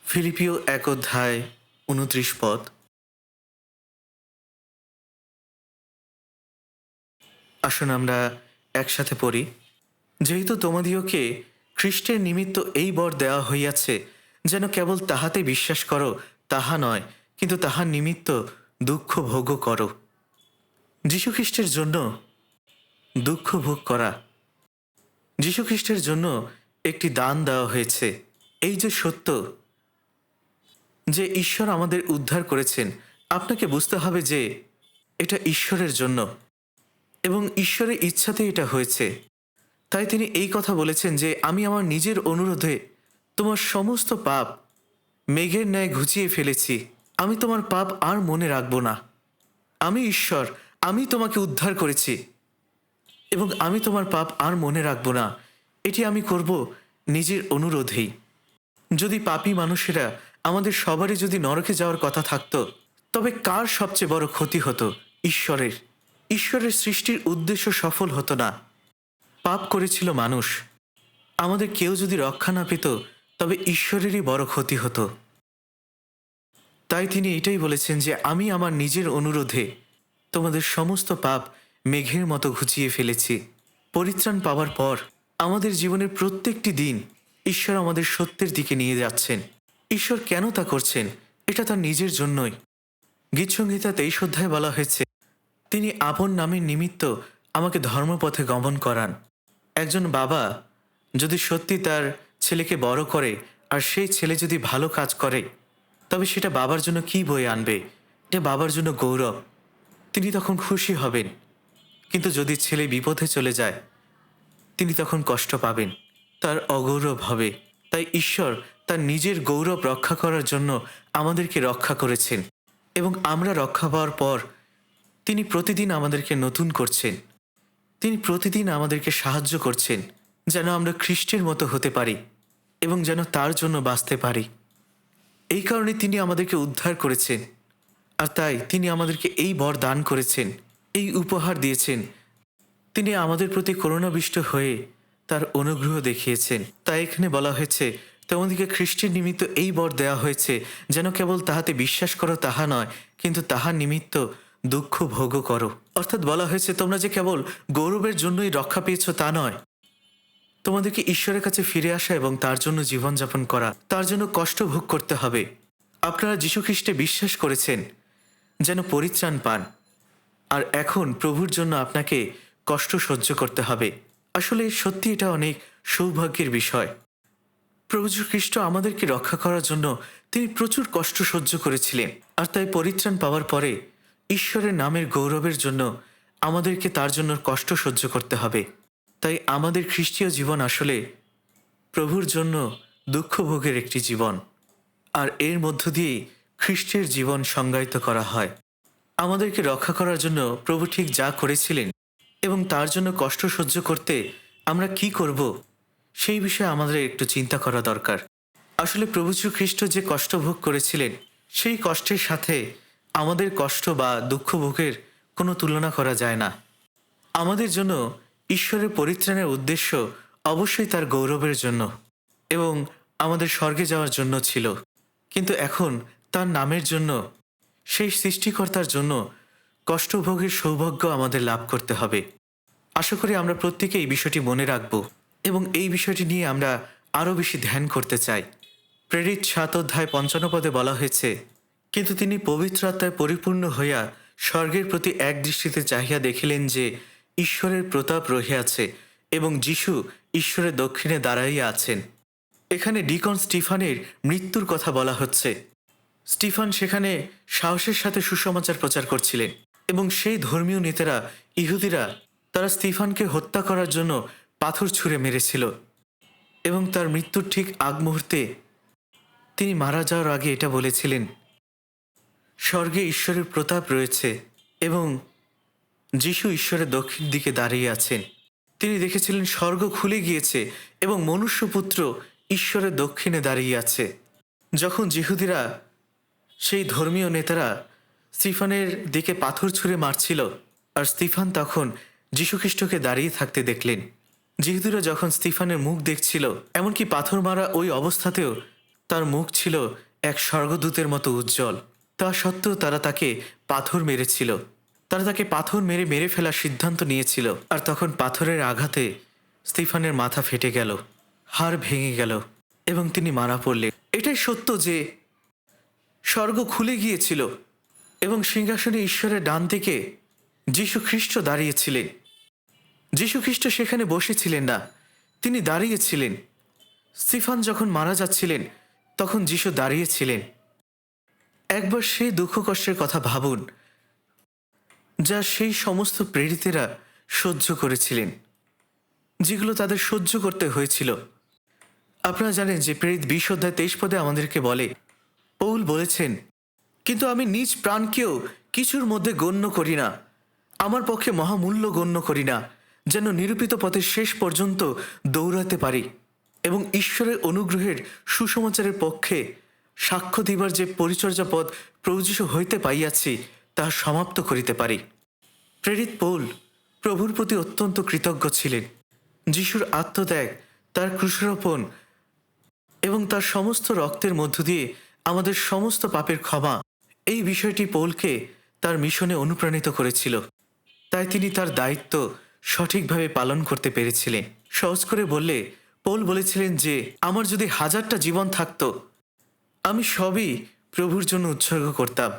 ফিলিপিও 1:29। আসুন আমরা একসাথে পড়ি। যেহেতু তোমাদিওকে খ্রিস্টের নিমিত্ত এই বর দেওয়া হইয়াছে, যেন কেবল তাহাতে বিশ্বাস করো তাহা নয়, কিন্তু তাহার নিমিত্ত দুঃখ ভোগও করো। যীশুখ্রিস্টের জন্য দুঃখ ভোগ করা, যীশুখ্রিস্টের জন্য একটি দান দেওয়া হয়েছে। এই যে সত্য যে ঈশ্বর আমাদের উদ্ধার করেছেন, আপনাকে বুঝতে হবে যে এটা ঈশ্বরের জন্য এবং ঈশ্বরের ইচ্ছাতে এটা হয়েছে। তাই তিনি এই কথা বলেছেন যে আমি আমার নিজের অনুরোধে তোমার সমস্ত পাপ মেঘের ন্যায় ঘুচিয়ে ফেলেছি। আমি তোমার পাপ আর মনে রাখব না। আমি ঈশ্বর, আমি তোমাকে উদ্ধার করেছি এবং আমি তোমার পাপ আর মনে রাখব না। এটি আমি করব নিজের অনুরোধেই। যদি পাপী মানুষেরা আমাদের সবারই যদি নরকে যাওয়ার কথা থাকতো, তবে কার সবচেয়ে বড় ক্ষতি হতো? ঈশ্বরের। ঈশ্বরের সৃষ্টির উদ্দেশ্য সফল হতো না। পাপ করেছিল মানুষ। আমাদের কেউ যদি রক্ষা না পেত, তবে ঈশ্বরেরই বড় ক্ষতি হতো। তাই তিনি এটাই বলেছেন যে আমি আমার নিজের অনুরোধে তোমাদের সমস্ত পাপ মেঘের মতো ঘুচিয়ে ফেলেছি। পরিত্রাণ পাওয়ার পর আমাদের জীবনের প্রত্যেকটি দিন ঈশ্বর আমাদের সত্যের দিকে নিয়ে যাচ্ছেন। ঈশ্বর কেন তা করছেন? এটা তার নিজের জন্যই। গীতসংহিতা 23 বলা হয়েছে, তিনি আপন নামের নিমিত্ত আমাকে ধর্মপথে গমন করান। একজন বাবা যদি সত্যি তার ছেলেকে বড় করে, আর সেই ছেলে যদি ভালো কাজ করে, তবে সেটা বাবার জন্য কি বয়ে আনবে? এটা বাবার জন্য গৌরব। তিনি তখন খুশি হবেন। কিন্তু যদি ছেলে বিপথে চলে যায়, তিনি তখন কষ্ট পাবেন, তার অগৌরব হবে। তাই ঈশ্বর তার নিজের গৌরব রক্ষা করার জন্য আমাদেরকে রক্ষা করেছেন, এবং আমরা রক্ষা পাওয়ার পর তিনি প্রতিদিন আমাদেরকে নতুন করছেন। তিনি প্রতিদিন আমাদেরকে সাহায্য করছেন যেন আমরা খ্রিস্টের মতো হতে পারি এবং যেন তার জন্য বাঁচতে পারি। এই কারণে তিনি আমাদেরকে উদ্ধার করেছেন, আর তাই তিনি আমাদেরকে এই বর দান করেছেন, এই উপহার দিয়েছেন। তিনি আমাদের প্রতি করুণাবিষ্ট হয়ে তার অনুগ্রহ দেখিয়েছেন। তাই এখানে বলা হয়েছে, তোমাদেরকে খ্রিস্টের নিমিত্ত এই বর দেওয়া হয়েছে, যেন কেবল তাহাতে বিশ্বাস করো তাহা নয়, কিন্তু তাহার নিমিত্ত দুঃখ ভোগও করো। অর্থাৎ বলা হয়েছে, তোমরা যে কেবল গৌরবের জন্যই রক্ষা পেয়েছ তা নয়, তোমাদেরকে ঈশ্বরের কাছে ফিরে আসা এবং তার জন্য জীবনযাপন করা, তার জন্য কষ্ট ভোগ করতে হবে। আপনারা যীশুখ্রিস্টে বিশ্বাস করেছেন যেন পরিত্রাণ পান, আর এখন প্রভুর জন্য আপনাকে কষ্ট সহ্য করতে হবে। আসলে সত্যি এটা অনেক সৌভাগ্যের বিষয়। প্রভু যীশু খ্রিস্ট আমাদেরকে রক্ষা করার জন্য তিনি প্রচুর কষ্ট সহ্য করেছিলেন, আর তাই পরিত্রাণ পাওয়ার পরে ঈশ্বরের নামের গৌরবের জন্য আমাদেরকে তার জন্য কষ্ট সহ্য করতে হবে। তাই আমাদের খ্রিস্টীয় জীবন আসলে প্রভুর জন্য দুঃখ ভোগের একটি জীবন, আর এর মধ্য দিয়েই খ্রিস্টের জীবন সংজ্ঞায়িত করা হয়। আমাদেরকে রক্ষা করার জন্য প্রভু ঠিক যা করেছিলেন এবং তার জন্য কষ্ট সহ্য করতে আমরা কি করব, সেই বিষয়ে আমাদের একটু চিন্তা করা দরকার। আসলে প্রভু যীশু খ্রিস্ট যে কষ্ট ভোগ করেছিলেন, সেই কষ্টের সাথে আমাদের কষ্ট বা দুঃখ ভোগের কোনো তুলনা করা যায় না। আমাদের জন্য ঈশ্বরের পরিত্রাণের উদ্দেশ্য অবশ্যই তার গৌরবের জন্য এবং আমাদের স্বর্গে যাওয়ার জন্য ছিল, কিন্তু এখন তার নামের জন্য, সেই সৃষ্টিকর্তার জন্য কষ্টভোগের সৌভাগ্য আমাদের লাভ করতে হবে। আশা করি আমরা প্রত্যেকে এই বিষয়টি মনে রাখব এবং এই বিষয়টি নিয়ে আমরা আরও বেশি ধ্যান করতে চাই। প্রেরিত 7 অধ্যায় 55 পদে বলা হয়েছে, কিন্তু তিনি পবিত্র আত্মায় পরিপূর্ণ হইয়া স্বর্গের প্রতি এক দৃষ্টিতে চাহিয়া দেখিলেন যে ঈশ্বরের প্রতাপ রহিয়াছে এবং যীশু ঈশ্বরের দক্ষিণে দাঁড়াইয়া আছেন। এখানে ডিকন স্টিফানের মৃত্যুর কথা বলা হচ্ছে। স্টিফান সেখানে সাহসের সাথে সুসমাচার প্রচার করছিলেন এবং সেই ধর্মীয় নেতারা, ইহুদিরা, তারা স্টিফানকে হত্যা করার জন্য পাথর ছুঁড়ে মেরেছিল এবং তার মৃত্যুর ঠিক আগ মুহূর্তে তিনি মারা যাওয়ার আগে এটা বলেছিলেন, স্বর্গে ঈশ্বরের প্রতাপ রয়েছে এবং যীশু ঈশ্বরের দক্ষিণ দিকে দাঁড়িয়ে আছেন। তিনি দেখেছিলেন স্বর্গ খুলে গিয়েছে এবং মনুষ্যপুত্র ঈশ্বরের দক্ষিণে দাঁড়িয়ে আছে। যখন যিহুদিরা, সেই ধর্মীয় নেতারা স্টিফানের দিকে পাথর ছুঁড়ে মারছিল, আর স্টিফান তখন যীশুখ্রিস্টকে দাঁড়িয়ে থাকতে দেখলেন। যিহুদিরা যখন স্টিফানের মুখ দেখছিল, এমনকি পাথর মারা ওই অবস্থাতেও তার মুখ ছিল এক স্বর্গদূতের মতো উজ্জ্বল। তা সত্ত্বেও তারা তাকে পাথর মেরেছিল, তারা তাকে পাথর মেরে মেরে ফেলার সিদ্ধান্ত নিয়েছিল। আর তখন পাথরের আঘাতে স্টিফানের মাথা ফেটে গেল, হাড় ভেঙে গেল এবং তিনি মারা পড়লেন। এটাই সত্য যে স্বর্গ খুলে গিয়েছিল এবং সিংহাসনে ঈশ্বরের ডান দিকে যীশু খ্রিস্ট দাঁড়িয়েছিলেন। যীশু খ্রিস্ট সেখানে বসেছিলেন না, তিনি দাঁড়িয়েছিলেন। স্টিফান যখন মারা যাচ্ছিলেন তখন যীশু দাঁড়িয়েছিলেন। একবার সেই দুঃখ কষ্টের কথা ভাবুন যা সেই সমস্ত প্রেরিতেরা সহ্য করেছিলেন, যেগুলো তাদের সহ্য করতে হয়েছিল। আপনারা জানেন যে প্রেরিত 20 অধ্যায় 23 পদে আমাদেরকে বলে, পৌল বলেছেন, কিন্তু আমি নিজ প্রাণকেও কিছুর মধ্যে গণ্য করি না, আমার পক্ষে মহামূল্য গণ্য করি না, যেন নিরূপিত পথের শেষ পর্যন্ত দৌড়াতে পারি এবং ঈশ্বরের অনুগ্রহের সুসমাচারের পক্ষে সাক্ষ্য দিবার যে পরিচর্যা পদ প্রভু যীশু হইতে পাইয়াছি তাহা সমাপ্ত করিতে পারি। প্রেরিত পৌল প্রভুর প্রতি অত্যন্ত কৃতজ্ঞ ছিলেন। যিশুর আত্মত্যাগ, তার ক্রুশারোপণ এবং তার সমস্ত রক্তের মধ্য দিয়ে আমাদের সমস্ত পাপের ক্ষমা, এই বিষয়টি পৌলকে তার মিশনে অনুপ্রাণিত করেছিল। তাই তিনি তার দায়িত্ব সঠিকভাবে পালন করতে পেরেছিলেন। সহজ করে বললে পৌল বলেছিলেন যে আমার যদি 1000টা জীবন থাকত, আমি সবই প্রভুর জন্য উৎসর্গ করতাম।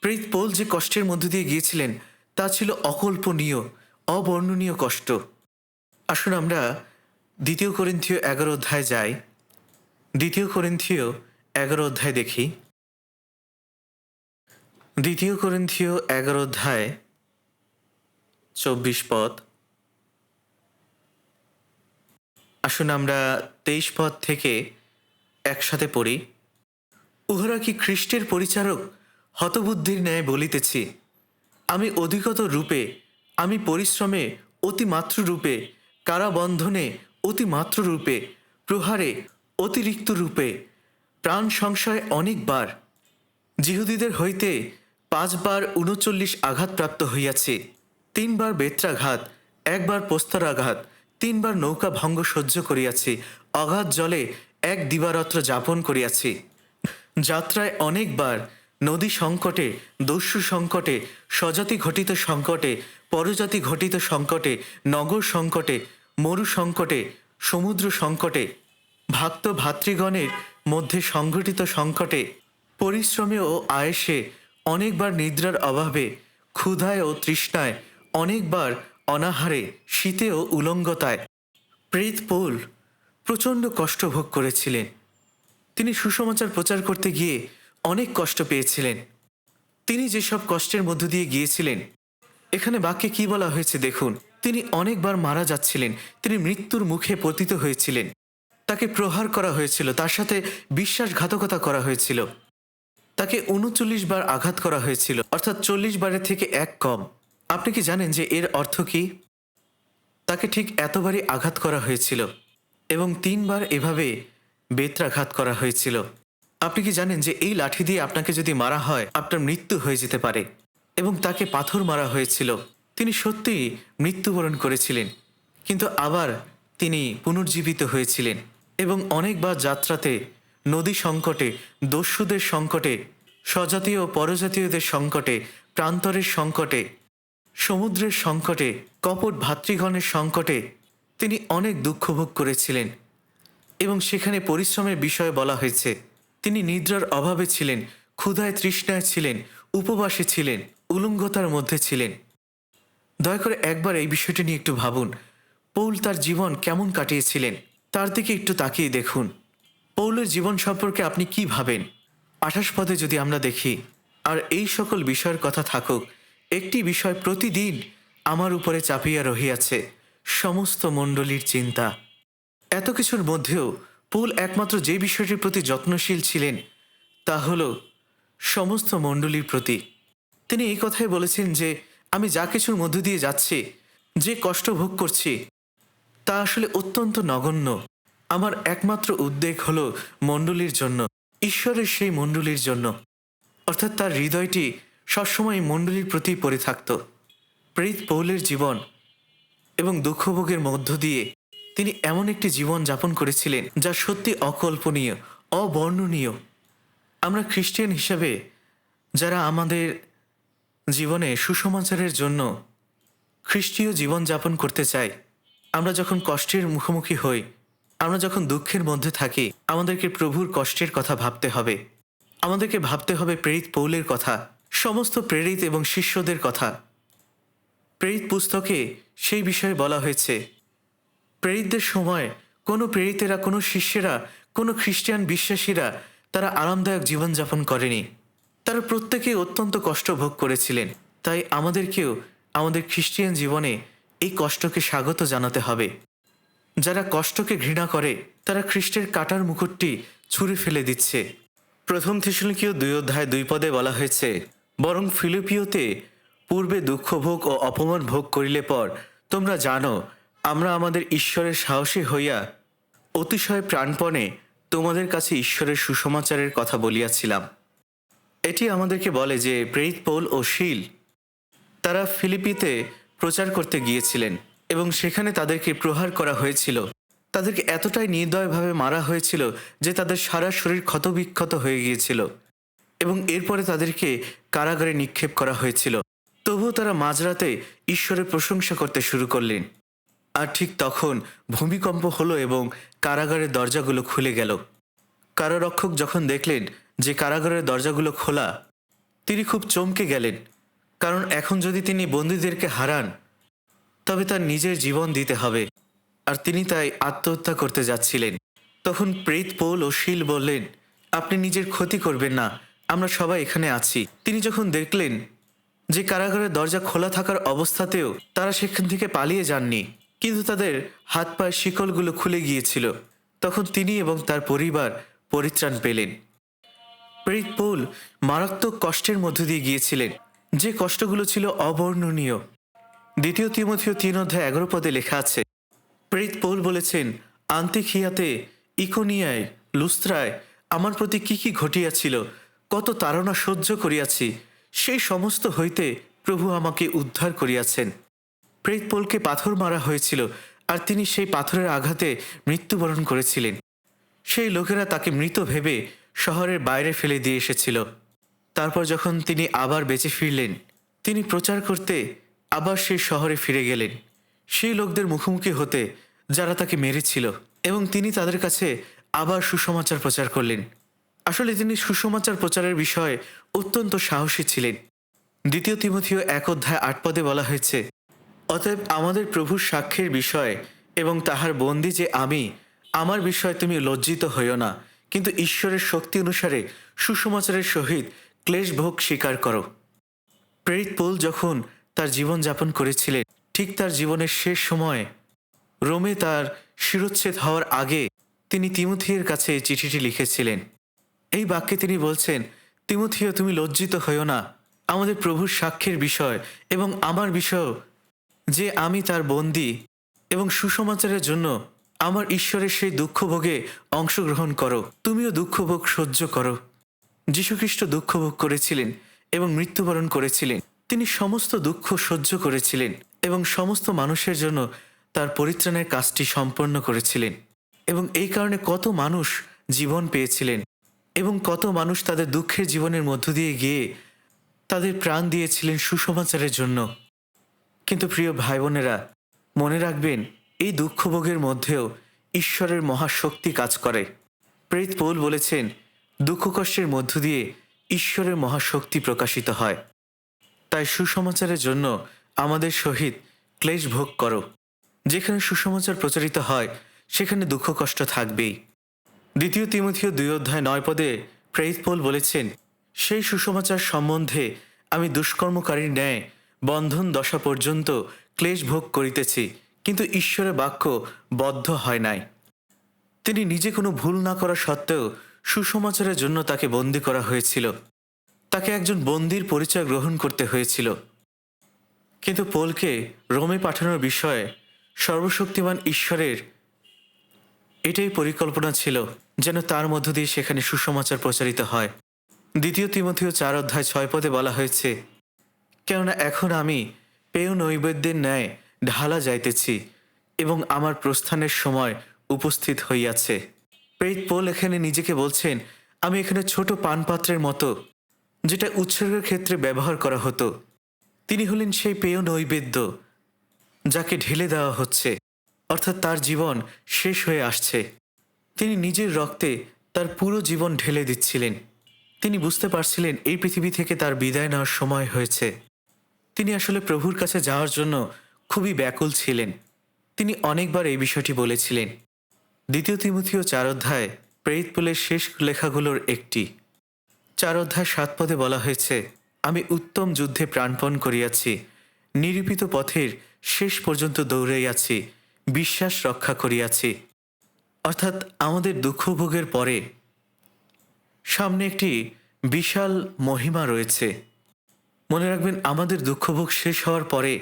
প্রেরিত পৌল যে কষ্টের মধ্য দিয়ে গিয়েছিলেন তা ছিল অকল্পনীয়, অবর্ণনীয় কষ্ট। আসুন আমরা 2 করিন্থীয় 11 অধ্যায় যাই। 2 করিন্থীয় 11 অধ্যায় দেখি। 2 করিন্থীয় 11 অধ্যায় 24 পদ। আসুন আমরা 23 পদ থেকে একসাথে পড়ি। উহারা কি খ্রিস্টের পরিচারক? হতবুদ্ধির ন্যায় বলিতেছি, আমি অধিকতর রূপে, আমি পরিশ্রমে অতিমাত্র রূপে, কারাবন্ধনে অতিমাত্র রূপে, প্রহারে অতিরিক্ত রূপে, প্রাণ সংশয় অনেকবার, যিহুদীদের হইতে 5 বার 39 আঘাতপ্রাপ্ত হইয়াছি, 3 বার বেত্রাঘাত, 1 বার পোস্তরাঘাত, 3 বার নৌকা ভঙ্গ সহ্য করিয়াছি, অগাধ জলে 1 দিবারাত্র যাপন করিয়াছি, যাত্রায় অনেকবার, নদী সংকটে, দস্যু সংকটে, স্বজাতি ঘটিত সংকটে, পরজাতি ঘটিত সংকটে, নগর সংকটে, মরু সংকটে, সমুদ্র সংকটে, ভক্ত ভাতৃগণের মধ্যে সংঘটিত সংকটে, পরিশ্রমে ও আয়েসে, অনেকবার নিদ্রার অভাবে, ক্ষুধায় ও তৃষ্ণায়, অনেকবার অনাহারে, শীতে ও উলঙ্গতায় প্রেরিত পৌল প্রচণ্ড কষ্ট ভোগ করেছিলেন। তিনি সুসমাচার প্রচার করতে গিয়ে অনেক কষ্ট পেয়েছিলেন। তিনি যেসব কষ্টের মধ্য দিয়ে গিয়েছিলেন, এখানে বাক্যে কি বলা হয়েছে দেখুন। তিনি অনেকবার মারা যাচ্ছিলেন, তিনি মৃত্যুর মুখে পতিত হয়েছিলেন, তাকে প্রহার করা হয়েছিল, তার সাথে বিশ্বাসঘাতকতা করা হয়েছিল, তাকে ৩৯ বার আঘাত করা হয়েছিল, অর্থাৎ ৪০ বারের থেকে এক কম। আপনি কি জানেন যে এর অর্থ কি? তাকে ঠিক এতবারই আঘাত করা হয়েছিল এবং ৩ বার এভাবে বেত্রাঘাত করা হয়েছিল। আপনি কি জানেন যে এই লাঠি দিয়ে আপনাকে যদি মারা হয় আপনার মৃত্যু হয়ে যেতে পারে? এবং তাকে পাথর মারা হয়েছিল। তিনি সত্যিই মৃত্যুবরণ করেছিলেন, কিন্তু আবার তিনি পুনর্জীবিত হয়েছিলেন। এবং অনেকবার যাত্রাতে, নদী সংকটে, দস্যুদের সংকটে, স্বজাতীয় ও পরজাতীয়দের সংকটে, প্রান্তরের সংকটে, সমুদ্রের সংকটে, কপট ভাতৃগণের সংকটে তিনি অনেক দুঃখ ভোগ করেছিলেন। এবং সেখানে পরিশ্রমের বিষয়ে বলা হয়েছে তিনি নিদ্রার অভাবে ছিলেন, ক্ষুধায় তৃষ্ণায় ছিলেন, উপবাসে ছিলেন, উলঙ্গতার মধ্যে ছিলেন। দয়া করে একবার এই বিষয়টি নিয়ে একটু ভাবুন। পৌল তার জীবন কেমন কাটিয়েছিলেন তার দিকে একটু তাকিয়ে দেখুন। পৌলের জীবন সম্পর্কে আপনি কি ভাবেন? ২৮ পদে যদি আমরা দেখি, আর এই সকল বিষয়ের কথা থাকুক, একটি বিষয় প্রতিদিন আমার উপরে চাপিয়া রহিয়াছে, সমস্ত মণ্ডলীর চিন্তা। এত কিছুর মধ্যেও পৌল একমাত্র যে বিষয়টির প্রতি যত্নশীল ছিলেন তা হল সমস্ত মণ্ডলীর প্রতি। তিনি এই কথাই বলেছেন যে আমি যা কিছুর মধ্য দিয়ে যাচ্ছি, যে কষ্ট ভোগ করছি, তা আসলে অত্যন্ত নগণ্য। আমার একমাত্র উদ্বেগ হল মণ্ডলীর জন্য, ঈশ্বরের সেই মণ্ডলীর জন্য। অর্থাৎ তার হৃদয়টি সবসময় মণ্ডলীর প্রতি পড়ে থাকত। প্রেরিত পৌলের জীবন এবং দুঃখভোগের মধ্য দিয়ে তিনি এমন একটি জীবন যাপন করেছিলেন যা সত্যি অকল্পনীয়, অবর্ণনীয়। আমরা খ্রিস্টান হিসাবে যারা আমাদের জীবনে সুসমাচারের জন্য খ্রিস্টীয় জীবন যাপন করতে চাই, আমরা যখন কষ্টের মুখোমুখি হই, আমরা যখন দুঃখের মধ্যে থাকি, আমাদেরকে প্রভুর কষ্টের কথা ভাবতে হবে। আমাদেরকে ভাবতে হবে প্রেরিত পৌলের কথা, সমস্ত প্রেরিত এবং শিষ্যদের কথা। প্রেরিত পুস্তকে সেই বিষয়ে বলা হয়েছে প্রেরিতদের সময় কোনো প্রেরিতেরা, কোনো শিষ্যেরা, কোনো খ্রিস্টান বিশ্বাসীরা তারা আরামদায়ক জীবনযাপন করেনি। তারা প্রত্যেকেই অত্যন্ত কষ্ট ভোগ করেছিলেন। তাই আমাদেরকেও আমাদের খ্রিস্টান জীবনে এই কষ্টকে স্বাগত জানাতে হবে। যারা কষ্টকে ঘৃণা করে তারা খ্রিস্টের কাটার মুকুটটি ছুঁড়ে ফেলে দিচ্ছে। ১ থেসলোনিকীয় ২:২ বলা হয়েছে, বরং ফিলিপিওতে পূর্বে দুঃখভোগ ও অপমান ভোগ করিলে পর তোমরা জানো আমরা আমাদের ঈশ্বরের সাহসী হইয়া অতিশয় প্রাণপণে তোমাদের কাছে ঈশ্বরের সুসমাচারের কথা বলিয়াছিলাম। এটি আমাদেরকে বলে যে প্রেরিত পৌল ও শীল তারা ফিলিপিতে প্রচার করতে গিয়েছিলেন এবং সেখানে তাদেরকে প্রহার করা হয়েছিল। তাদেরকে এতটাই নির্দয়ভাবে মারা হয়েছিল যে তাদের সারা শরীর ক্ষতবিক্ষত হয়ে গিয়েছিল এবং এরপরে তাদেরকে কারাগারে নিক্ষেপ করা হয়েছিল। তবুও তারা মাঝরাতে ঈশ্বরের প্রশংসা করতে শুরু করলেন। আর ঠিক তখন ভূমিকম্প হলো এবং কারাগারের দরজাগুলো খুলে গেল। কারারক্ষক যখন দেখলেন যে কারাগারের দরজাগুলো খোলা, তিনি খুব চমকে গেলেন, কারণ এখন যদি তিনি বন্দীদেরকে হারান তবে তার নিজের জীবন দিতে হবে, আর তিনি তাই আত্মহত্যা করতে যাচ্ছিলেন। তখন প্রেরিত পৌল ও শীল বললেন, আপনি নিজের ক্ষতি করবেন না, আমরা সবাই এখানে আছি। তিনি যখন দেখলেন যে কারাগারের দরজা খোলা থাকার অবস্থাতেও তারা সেখান থেকে পালিয়ে যাননি, কিন্তু তাদের হাত পায়ের শিকলগুলো খুলে গিয়েছিল, তখন তিনি এবং তার পরিবার পরিত্রাণ পেলেন। প্রেরিত পৌল মারাত্মক কষ্টের মধ্য দিয়ে গিয়েছিলেন, যে কষ্টগুলো ছিল অবর্ণনীয়। ২ তিমথিও ৩:১১ লেখা আছে, প্রেরিত পৌল বলেছেন, আন্তিখিয়াতে, ইকোনিয়ায়, লুস্ত্রায় আমার প্রতি কি কি ঘটিয়াছিল, কত তাড়না সহ্য করিয়াছি, সেই সমস্ত হইতে প্রভু আমাকে উদ্ধার করিয়াছেন। প্রেরিত পৌলকে পাথর মারা হয়েছিল, আর তিনি সেই পাথরের আঘাতে মৃত্যুবরণ করেছিলেন। সেই লোকেরা তাকে মৃত ভেবে শহরের বাইরে ফেলে দিয়ে এসেছিল। তারপর যখন তিনি আবার বেঁচে ফিরলেন, তিনি প্রচার করতে আবার সেই শহরে ফিরে গেলেন, সেই লোকদের মুখোমুখি হতে যারা তাকে মেরেছিল, এবং তিনি তাদের কাছে আবার সুসমাচার প্রচার করলেন। আসলে তিনি সুসমাচার প্রচারের বিষয়ে অত্যন্ত সাহসী ছিলেন। দ্বিতীয় তিমথিও 1:8 বলা হয়েছে, অতএব আমাদের প্রভুর সাক্ষ্যের বিষয়ে এবং তাহার বন্দী যে আমি, আমার বিষয়ে তুমি লজ্জিত হইও না, কিন্তু ঈশ্বরের শক্তি অনুসারে সুসমাচারের সহিত ক্লেশ ভোগ স্বীকার করো। প্রেরিত পৌল যখন তার জীবন যাপন করেছিলেন, ঠিক তার জীবনের শেষ সময়ে রোমে তার শিরচ্ছেদ হওয়ার আগে তিনি তিমথিয়ের কাছে এই চিঠিটি লিখেছিলেন। এই বাক্যে তিনি বলছেন, তিমথিও তুমি লজ্জিত হইও না আমাদের প্রভুর সাক্ষ্যের বিষয় এবং আমার বিষয় যে আমি তার বন্দী, এবং সুসমাচারের জন্য আমার ঈশ্বরের সেই দুঃখভোগে অংশগ্রহণ করো। তুমিও দুঃখভোগ সহ্য করো। যীশুখ্রিস্ট দুঃখভোগ করেছিলেন এবং মৃত্যুবরণ করেছিলেন। তিনি সমস্ত দুঃখ সহ্য করেছিলেন এবং সমস্ত মানুষের জন্য তার পরিত্রাণের কাজটি সম্পন্ন করেছিলেন। এবং এই কারণে কত মানুষ জীবন পেয়েছিলেন এবং কত মানুষ তাদের দুঃখের জীবনের মধ্য দিয়ে গিয়ে তাদের প্রাণ দিয়েছিলেন সুসমাচারের জন্য। কিন্তু প্রিয় ভাই বোনেরা, মনে রাখবেন, এই দুঃখভোগের মধ্যেও ঈশ্বরের মহাশক্তি কাজ করে। প্রেরিত পৌল বলেছেন, দুঃখ কষ্টের মধ্য দিয়ে ঈশ্বরের মহাশক্তি প্রকাশিত হয়। তাই সুসমাচারের জন্য আমাদের সহিত ক্লেশ ভোগ করো। যেখানে সুসমাচার প্রচারিত হয় সেখানে দুঃখ কষ্ট থাকবেই। দ্বিতীয় তিমথিও 2:9 প্রেরিত পৌল বলেছেন, সেই সুসমাচার সম্বন্ধে আমি দুষ্কর্মকারীর ন্যায় বন্ধন দশা পর্যন্ত ক্লেশ ভোগ করিতেছি, কিন্তু ঈশ্বরের বাক্য বদ্ধ হয় নাই। তিনি নিজে কোনো ভুল না করা সত্ত্বেও সুসমাচারের জন্য তাকে বন্দী করা হয়েছিল। তাকে একজন বন্দীর পরিচয় গ্রহণ করতে হয়েছিল। কিন্তু পৌলকে রোমে পাঠানোর বিষয়ে সর্বশক্তিমান ঈশ্বরের এটাই পরিকল্পনা ছিল, যেন তার মধ্য দিয়ে সেখানে সুসমাচার প্রচারিত হয়। দ্বিতীয় তিমথিও 4:6 বলা হয়েছে, কেননা এখন আমি পেয় নৈবেদ্যের ন্যায় ঢালা যাইতেছি এবং আমার প্রস্থানের সময় উপস্থিত হইয়াছে। প্রেরিত পৌল এখানে নিজেকে বলছেন, আমি এখানে ছোট পানপাত্রের মতো, যেটা উৎসর্গের ক্ষেত্রে ব্যবহার করা হতো। তিনি হলেন সেই পেয় নৈবেদ্য যাকে ঢেলে দেওয়া হচ্ছে, অর্থাৎ তার জীবন শেষ হয়ে আসছে। তিনি নিজের রক্তে তার পুরো জীবন ঢেলে দিচ্ছিলেন। তিনি বুঝতে পারছিলেন এই পৃথিবী থেকে তার বিদায় নেওয়ার সময় হয়েছে। তিনি আসলে প্রভুর কাছে যাওয়ার জন্য খুবই ব্যাকুল ছিলেন। তিনি অনেকবার এই বিষয়টি বলেছিলেন। দ্বিতীয় তিমথিও 4 প্রেরিত পৌলের শেষ লেখাগুলোর একটি। 4:7 বলা হয়েছে, আমি উত্তম যুদ্ধে প্রাণপণ করিয়াছি, নিরূপিত পথের শেষ পর্যন্ত দৌড়াইয়াছি, বিশ্বাস রক্ষা করিয়াছি। অর্থাৎ আমাদের দুঃখভোগের পরে সামনে একটি বিশাল মহিমা রয়েছে। মনে রাখবেন, আমাদের দুঃখভোগ শেষ হওয়ার পরে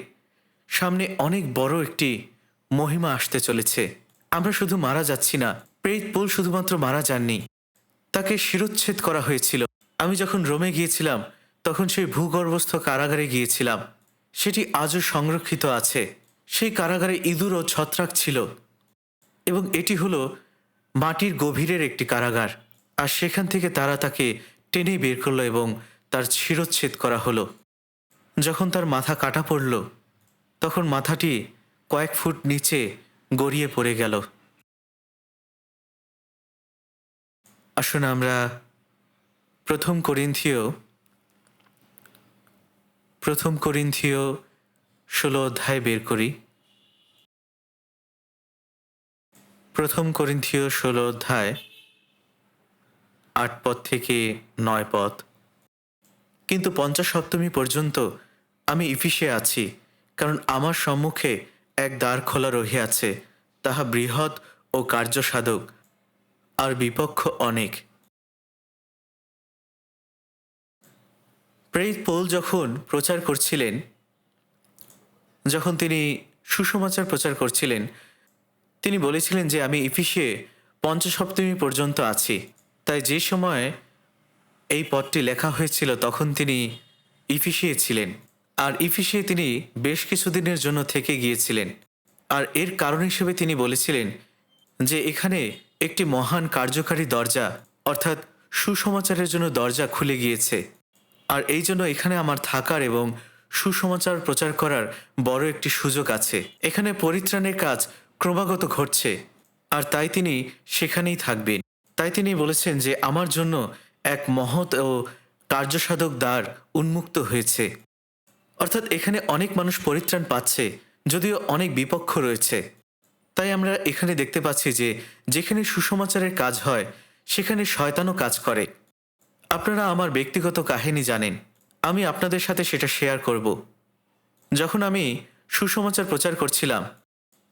সামনে অনেক বড় একটি মহিমা আসতে চলেছে। আমরা শুধু মারা যাচ্ছি না, প্রেরিত পৌল শুধুমাত্র মারা যাননি, তাকে শিরচ্ছেদ করা হয়েছিল। আমি যখন রোমে গিয়েছিলাম তখন সেই ভূগর্ভস্থ কারাগারে গিয়েছিলাম। সেটি আজও সংরক্ষিত আছে। সেই কারাগারে ইঁদুর ও ছত্রাক ছিল এবং এটি হলো মাটির গভীরের একটি কারাগার। আর সেখান থেকে তারা তাকে টেনে বের করলো এবং তার শিরচ্ছেদ করা হলো। যখন তার মাথা কাটা পড়ল তখন মাথাটি কয়েক ফুট নিচে গড়িয়ে পড়ে গেল। আসুন আমরা প্রথম করিন্থীয় 16 বের করি। প্রথম করিন্থীয় 16 8 থেকে 9। কিন্তু 50 সপ্তমী পর্যন্ত আমি ইফিসে আছি, কারণ আমার সম্মুখে এক দ্বার খোলা রহিয়াছে, তাহা বৃহৎ ও কার্যসাধক, আর বিপক্ষ অনেক। প্রেরিত পৌল যখন তিনি সুসমাচার প্রচার করছিলেন, তিনি বলেছিলেন যে আমি ইফিসে 50 সপ্তমী পর্যন্ত আছি। তাই যে সময় এই পদটি লেখা হয়েছিল তখন তিনি ইফিসে ছিলেন, আর ইফিসে তিনি বেশ কিছুদিনের জন্য থেকে গিয়েছিলেন। আর এর কারণ হিসেবে তিনি বলেছিলেন যে এখানে একটি মহান কার্যকারী দরজা, অর্থাৎ সুসমাচারের জন্য দরজা খুলে গিয়েছে, আর এই জন্য এখানে আমার থাকার এবং সুসমাচার প্রচার করার বড় একটি সুযোগ আছে। এখানে পরিত্রাণের কাজ ক্রমাগত ঘটছে, আর তাই তিনি সেখানেই থাকবেন। তাই তিনি বলেছেন যে আমার জন্য এক মহৎ ও কার্যসাধক দ্বার উন্মুক্ত হয়েছে। অর্থাৎ এখানে অনেক মানুষ পরিত্রাণ পাচ্ছে, যদিও অনেক বিপক্ষ রয়েছে। তাই আমরা এখানে দেখতে পাচ্ছি যে যেখানে সুসমাচারের কাজ হয় সেখানে শয়তানও কাজ করে। আপনারা আমার ব্যক্তিগত কাহিনী জানেন, আমি আপনাদের সাথে সেটা শেয়ার করব। যখন আমি সুসমাচার প্রচার করছিলাম,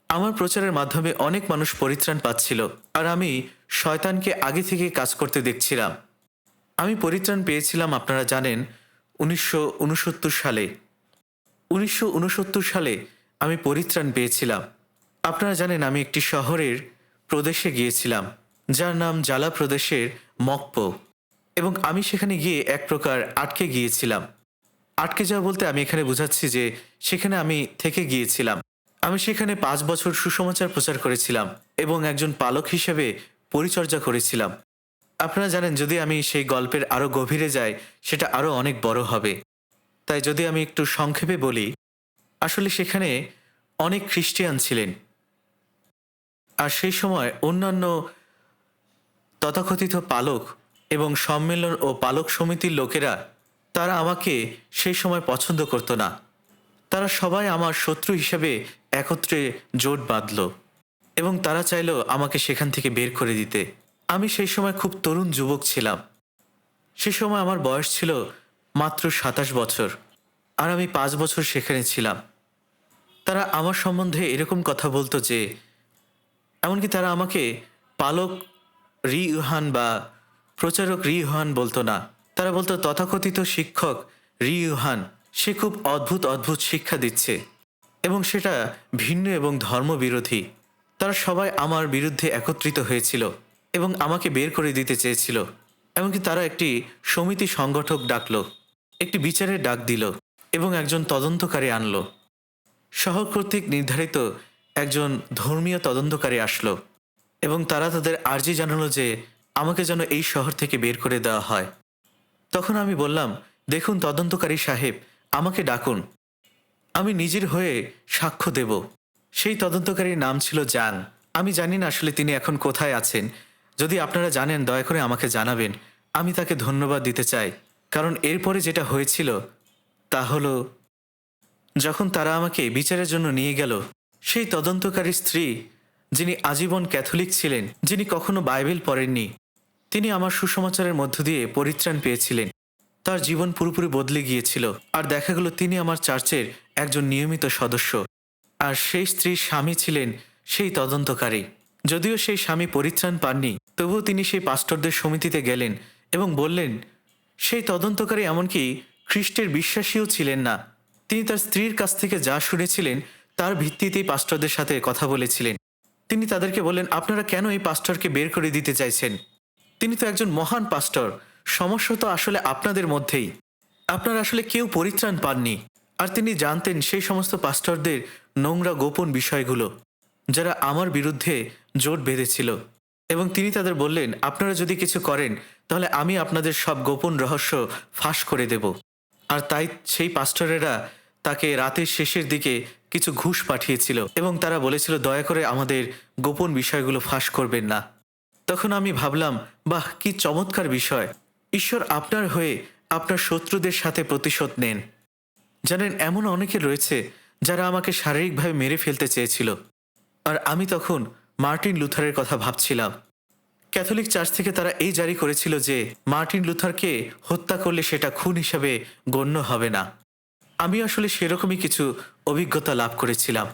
আমার প্রচারের মাধ্যমে অনেক মানুষ পরিত্রাণ পাচ্ছিল, আর আমি শয়তানকে আগে থেকে কাজ করতে দেখছিলাম। আমি পরিত্রাণ পেয়েছিলাম, আপনারা জানেন, 1969 সালে। 1969 সালে আমি পরিত্রাণ পেয়েছিলাম। আপনারা জানেন আমি একটি শহরের প্রদেশে গিয়েছিলাম, যার নাম জালা প্রদেশের মকপো, এবং আমি সেখানে গিয়ে এক প্রকার আটকে গিয়েছিলাম। আটকে যাওয়া বলতে আমি এখানে বোঝাচ্ছি যে সেখানে আমি থেকে গিয়েছিলাম। আমি সেখানে 5 বছর সুসমাচার প্রচার করেছিলাম এবং একজন পালক হিসেবে পরিচর্যা করেছিলাম। আপনারা জানেন, যদি আমি সেই গল্পের আরও গভীরে যাই সেটা আরও অনেক বড় হবে। তাই যদি আমি একটু সংক্ষেপে বলি, আসলে সেখানে অনেক খ্রিস্টিয়ান ছিলেন, আর সেই সময় অন্যান্য তথাকথিত পালক এবং সম্মেলন ও পালক সমিতির লোকেরা, তারা আমাকে সেই সময় পছন্দ করতো না। তারা সবাই আমার শত্রু হিসেবে একত্রে জোট বাঁধল এবং তারা চাইল আমাকে সেখান থেকে বের করে দিতে। আমি সেই সময় খুব তরুণ যুবক ছিলাম। সে সময় আমার বয়স ছিল মাত্র 27 বছর, আর আমি 5 বছর সেখানে ছিলাম। তারা আমার সম্বন্ধে এরকম কথা বলতো যে, এমনকি তারা আমাকে পালক রি ইউহান বা প্রচারক রি ইউহান বলতো না। তারা বলতো তথাকথিত শিক্ষক রি ইউহান, সে খুব অদ্ভুত অদ্ভুত শিক্ষা দিচ্ছে এবং সেটা ভিন্ন এবং ধর্মবিরোধী। তারা সবাই আমার বিরুদ্ধে একত্রিত হয়েছিল এবং আমাকে বের করে দিতে চেয়েছিল। এমনকি তারা একটি সমিতি সংগঠক ডাকলো, একটি বিচারের ডাক দিল এবং একজন তদন্তকারী আনলো। শহর কর্তৃক নির্ধারিত একজন ধর্মীয় তদন্তকারী আসলো এবং তারা তাদের আর্জি জানালো যে আমাকে যেন এই শহর থেকে বের করে দেওয়া হয়। তখন আমি বললাম, দেখুন তদন্তকারী সাহেব, আমাকে ডাকুন, আমি নিজের হয়ে সাক্ষ্য দেব। সেই তদন্তকারীর নাম ছিল জাং। আমি জানি না আসলে তিনি এখন কোথায় আছেন। যদি আপনারা জানেন দয়া করে আমাকে জানাবেন, আমি তাকে ধন্যবাদ দিতে চাই। কারণ এরপরে যেটা হয়েছিল তা হলো, যখন তারা আমাকে বিচারের জন্য নিয়ে গেল, সেই তদন্তকারী স্ত্রী, যিনি আজীবন ক্যাথলিক ছিলেন, যিনি কখনো বাইবেল পড়েননি, তিনি আমার সুসমাচারের মধ্য দিয়ে পরিত্রাণ পেয়েছিলেন। তার জীবন পুরোপুরি বদলে গিয়েছিল, আর দেখা গেল তিনি আমার চার্চের একজন নিয়মিত সদস্য। আর সেই স্ত্রীর স্বামী ছিলেন সেই তদন্তকারী। যদিও সেই স্বামী পরিত্রাণ পাননি, তবুও তিনি সেই পাস্টরদের সমিতিতে গেলেন এবং বললেন, সেই তদন্তকারী এমনকি খ্রিস্টের বিশ্বাসীও ছিলেন না। তিনি তার স্ত্রীর কাছ থেকে যা শুনেছিলেন তার ভিত্তিতেই পাস্টরদের সাথে কথা বলেছিলেন। তিনি তাদেরকে বললেন, আপনারা কেন এই পাস্টরকে বের করে দিতে চাইছেন? তিনি তো একজন মহান পাস্টর। সমস্যা তো আসলে আপনাদের মধ্যেই। আপনারা আসলে কেউ পরিত্রাণ পাননি। আর তিনি জানতেন সেই সমস্ত পাস্টরদের নোংরা গোপন বিষয়গুলো, যারা আমার বিরুদ্ধে জোট বেঁধেছিল। এবং তিনি তাদের বললেন, আপনারা যদি কিছু করেন তাহলে আমি আপনাদের সব গোপন রহস্য ফাঁস করে দেব। আর তাই সেই পাস্টরেরা তাকে রাতের শেষের দিকে কিছু ঘুষ পাঠিয়েছিল এবং তারা বলেছিল, দয়া করে আমাদের গোপন বিষয়গুলো ফাঁস করবেন না। তখন আমি ভাবলাম, বাহ, কি চমৎকার বিষয়। ঈশ্বর আপনার হয়ে আপনার শত্রুদের সাথে প্রতিশোধ নেন। জানেন, এমন অনেকে রয়েছে যারা আমাকে শারীরিকভাবে মেরে ফেলতে চেয়েছিল, আর আমি তখন মার্টিন লুথারের কথা ভাবছিলাম। ক্যাথলিক চার্চ থেকে তারা এই জারি করেছিল যে মার্টিন লুথারকে হত্যা করলে সেটা খুন হিসাবে গণ্য হবে না। আমি আসলে সেরকমই কিছু অভিজ্ঞতা লাভ করেছিলাম।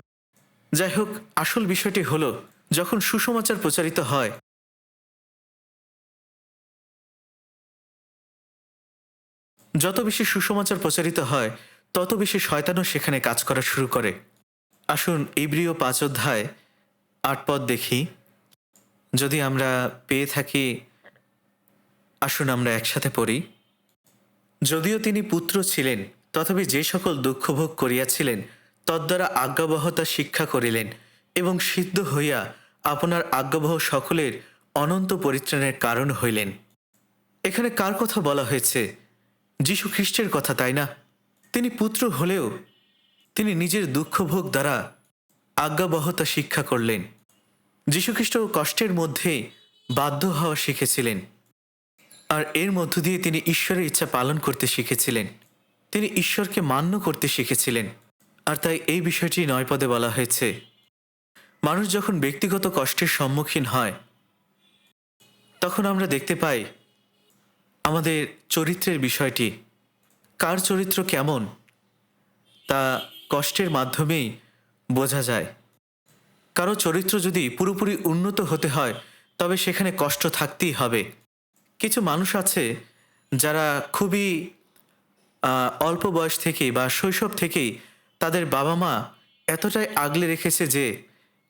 যাই হোক, আসল বিষয়টি হলো, যখন সুসমাচার প্রচারিত হয়, যত বেশি সুসমাচার প্রচারিত হয় তত বেশি শয়তানও সেখানে কাজ করা শুরু করে। আসুন ইব্রিয় 5 অধ্যায় 8 পদ দেখি, যদি আমরা পেয়ে থাকি। আসুন আমরা একসাথে পড়ি। যদিও তিনি পুত্র ছিলেন, তথাপি যে সকল দুঃখভোগ করিয়াছিলেন তদ্বারা আজ্ঞাবহতা শিক্ষা করিলেন এবং সিদ্ধ হইয়া আপনার আজ্ঞাবহ সকলের অনন্ত পরিত্রাণের কারণ হইলেন। এখানে কার কথা বলা হয়েছে? যীশু খ্রিস্টের কথা, তাই না? তিনি পুত্র হলেও তিনি নিজের দুঃখভোগ দ্বারা আজ্ঞাবহতা শিক্ষা করলেন। যীশুখ্রিস্ট কষ্টের মধ্যে বাধ্য হওয়া শিখেছিলেন, আর এর মধ্য দিয়ে তিনি ঈশ্বরের ইচ্ছা পালন করতে শিখেছিলেন। তিনি ঈশ্বরকে মান্য করতে শিখেছিলেন। আর তাই এই বিষয়টি 9 পদে বলা হয়েছে, মানুষ যখন ব্যক্তিগত কষ্টের সম্মুখীন হয় তখন আমরা দেখতে পাই আমাদের চরিত্রের বিষয়টি, কার চরিত্র কেমন তা কষ্টের মাধ্যমেই বোঝা যায়। কারো চরিত্র যদি পুরোপুরি উন্নত হতে হয় তবে সেখানে কষ্ট থাকতেই হবে। কিছু মানুষ আছে যারা খুবই অল্প বয়স থেকেই বা শৈশব থেকেই তাদের বাবা মা এতটাই আগলে রেখেছে যে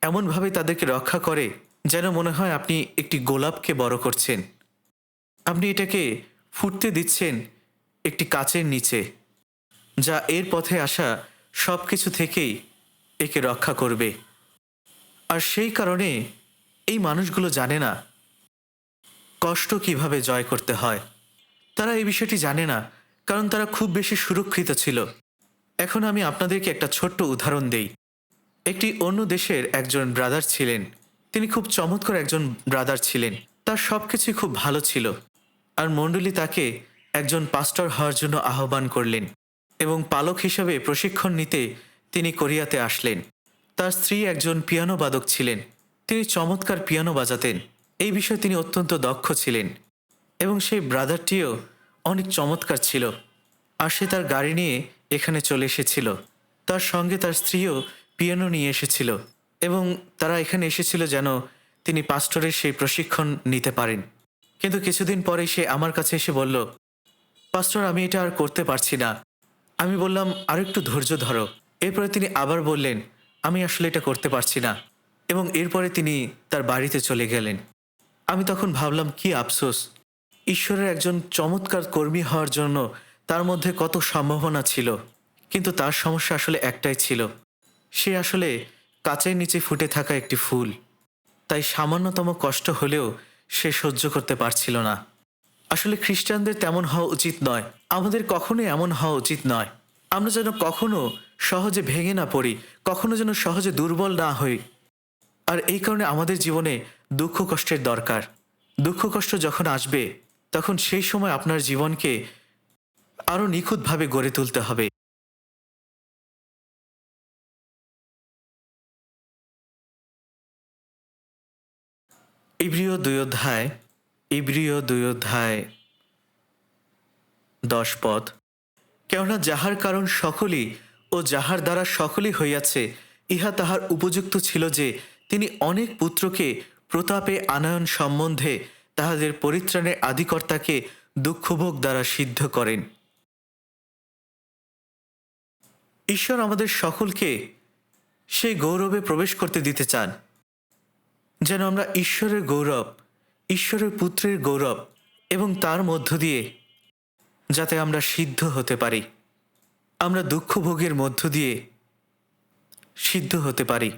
এমনভাবে তাদেরকে রক্ষা করে যেন মনে হয় আপনি একটি গোলাপকে বড় করছেন, আপনি এটাকে ফুটতে দিচ্ছেন একটি কাচের নিচে, যা এর পথে আসা সব কিছু থেকেই একে রক্ষা করবে। আর সেই কারণে এই মানুষগুলো জানে না কষ্ট কিভাবে জয় করতে হয়। তারা এই বিষয়টি জানে না কারণ তারা খুব বেশি সুরক্ষিত ছিল। এখন আমি আপনাদেরকে একটা ছোট্ট উদাহরণ দেই। একটি অন্য দেশের একজন ব্রাদার ছিলেন, তিনি খুব চমৎকার একজন ব্রাদার ছিলেন, তার সব কিছুই খুব ভালো ছিল। আর মণ্ডলী তাকে একজন পাস্টর হওয়ার জন্য আহ্বান করলেন এবং পালক হিসাবে প্রশিক্ষণ নিতে তিনি কোরিয়াতে আসলেন। তার স্ত্রী একজন পিয়ানো বাদক ছিলেন, তিনি চমৎকার পিয়ানো বাজাতেন, এই বিষয়ে তিনি অত্যন্ত দক্ষ ছিলেন এবং সেই ব্রাদারটিও অনেক চমৎকার ছিল। আর সে তার গাড়ি নিয়ে এখানে চলে এসেছিল, তার সঙ্গে তার স্ত্রীও পিয়ানো নিয়ে এসেছিল এবং তারা এখানে এসেছিল যেন তিনি পাস্টরের সেই প্রশিক্ষণ নিতে পারেন। কিন্তু কিছুদিন পরে সে আমার কাছে এসে বলল, পাস্টর আমি এটা আর করতে পারছি না। আমি বললাম আরেকটু ধৈর্য ধরো। এরপরে তিনি আবার বললেন আমি আসলে এটা করতে পারছি না এবং এরপরে তিনি তার বাড়িতে চলে গেলেন। আমি তখন ভাবলাম কি আফসোস, ঈশ্বরের একজন চমৎকার কর্মী হওয়ার জন্য তার মধ্যে কত সম্ভাবনা ছিল, কিন্তু তার সমস্যা আসলে একটাই ছিল, সে আসলে কাচের নিচে ফুটে থাকা একটি ফুল। তাই সামান্যতম কষ্ট হলেও সে সহ্য করতে পারছিল না। আসলে খ্রিস্টানদের তেমন হওয়া উচিত নয়, আমাদের কখনোই এমন হওয়া উচিত নয়। আমরা যেন কখনো সহজে ভেঙে না পড়ি, কখনো যেন সহজে দুর্বল না হই। আর এই কারণে আমাদের জীবনে দুঃখ কষ্টের দরকার। দুঃখ কষ্ট যখন আসবে তখন সেই সময় আপনার জীবনকে আরও নিখুঁতভাবে গড়ে তুলতে হবে। ইব্রিয় 10 পদ, কেননা যাহার কারণ সকলই ও যাহার দ্বারা সকলই হইয়াছে, ইহা তাহার উপযুক্ত ছিল যে তিনি অনেক পুত্রকে প্রতাপে আনয়ন সম্বন্ধে তাহাদের পরিত্রাণের আদিকর্তাকে দুঃখভোগ দ্বারা সিদ্ধ করেন। ঈশ্বর আমাদের সকলকে সেই গৌরবে প্রবেশ করতে দিতে চান যেন আমরা ঈশ্বরের গৌরব, ঈশ্বরের পুত্রের গৌরব এবং তার মধ্য দিয়ে যাতে আমরা সিদ্ধ হতে পারি, আমরা দুঃখভোগের মধ্য দিয়ে সিদ্ধ হতে পারি।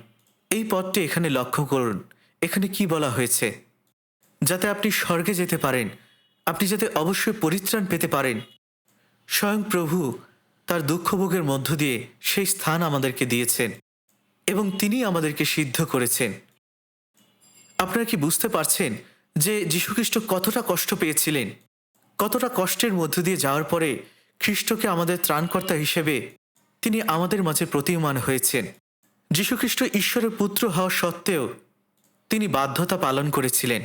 এই পদটি এখানে লক্ষ্য করুন, এখানে কি বলা হয়েছে, যাতে আপনি স্বর্গে যেতে পারেন, আপনি যাতে অবশ্যই পরিত্রাণ পেতে পারেন। স্বয়ং প্রভু তার দুঃখভোগের মধ্য দিয়ে সেই স্থান আমাদেরকে দিয়েছেন এবং তিনি আমাদেরকে সিদ্ধ করেছেন। আপনারা কি বুঝতে পারছেন যে যীশুখ্রিস্ট কতটা কষ্ট পেয়েছিলেন, কতটা কষ্টের মধ্য দিয়ে যাওয়ার পরে খ্রিস্টকে আমাদের ত্রাণকর্তা হিসেবে তিনি আমাদের মাঝে প্রতীয়মান হয়েছেন। যীশুখ্রিস্ট ঈশ্বরের পুত্র হওয়া সত্ত্বেও তিনি বাধ্যতা পালন করেছিলেন।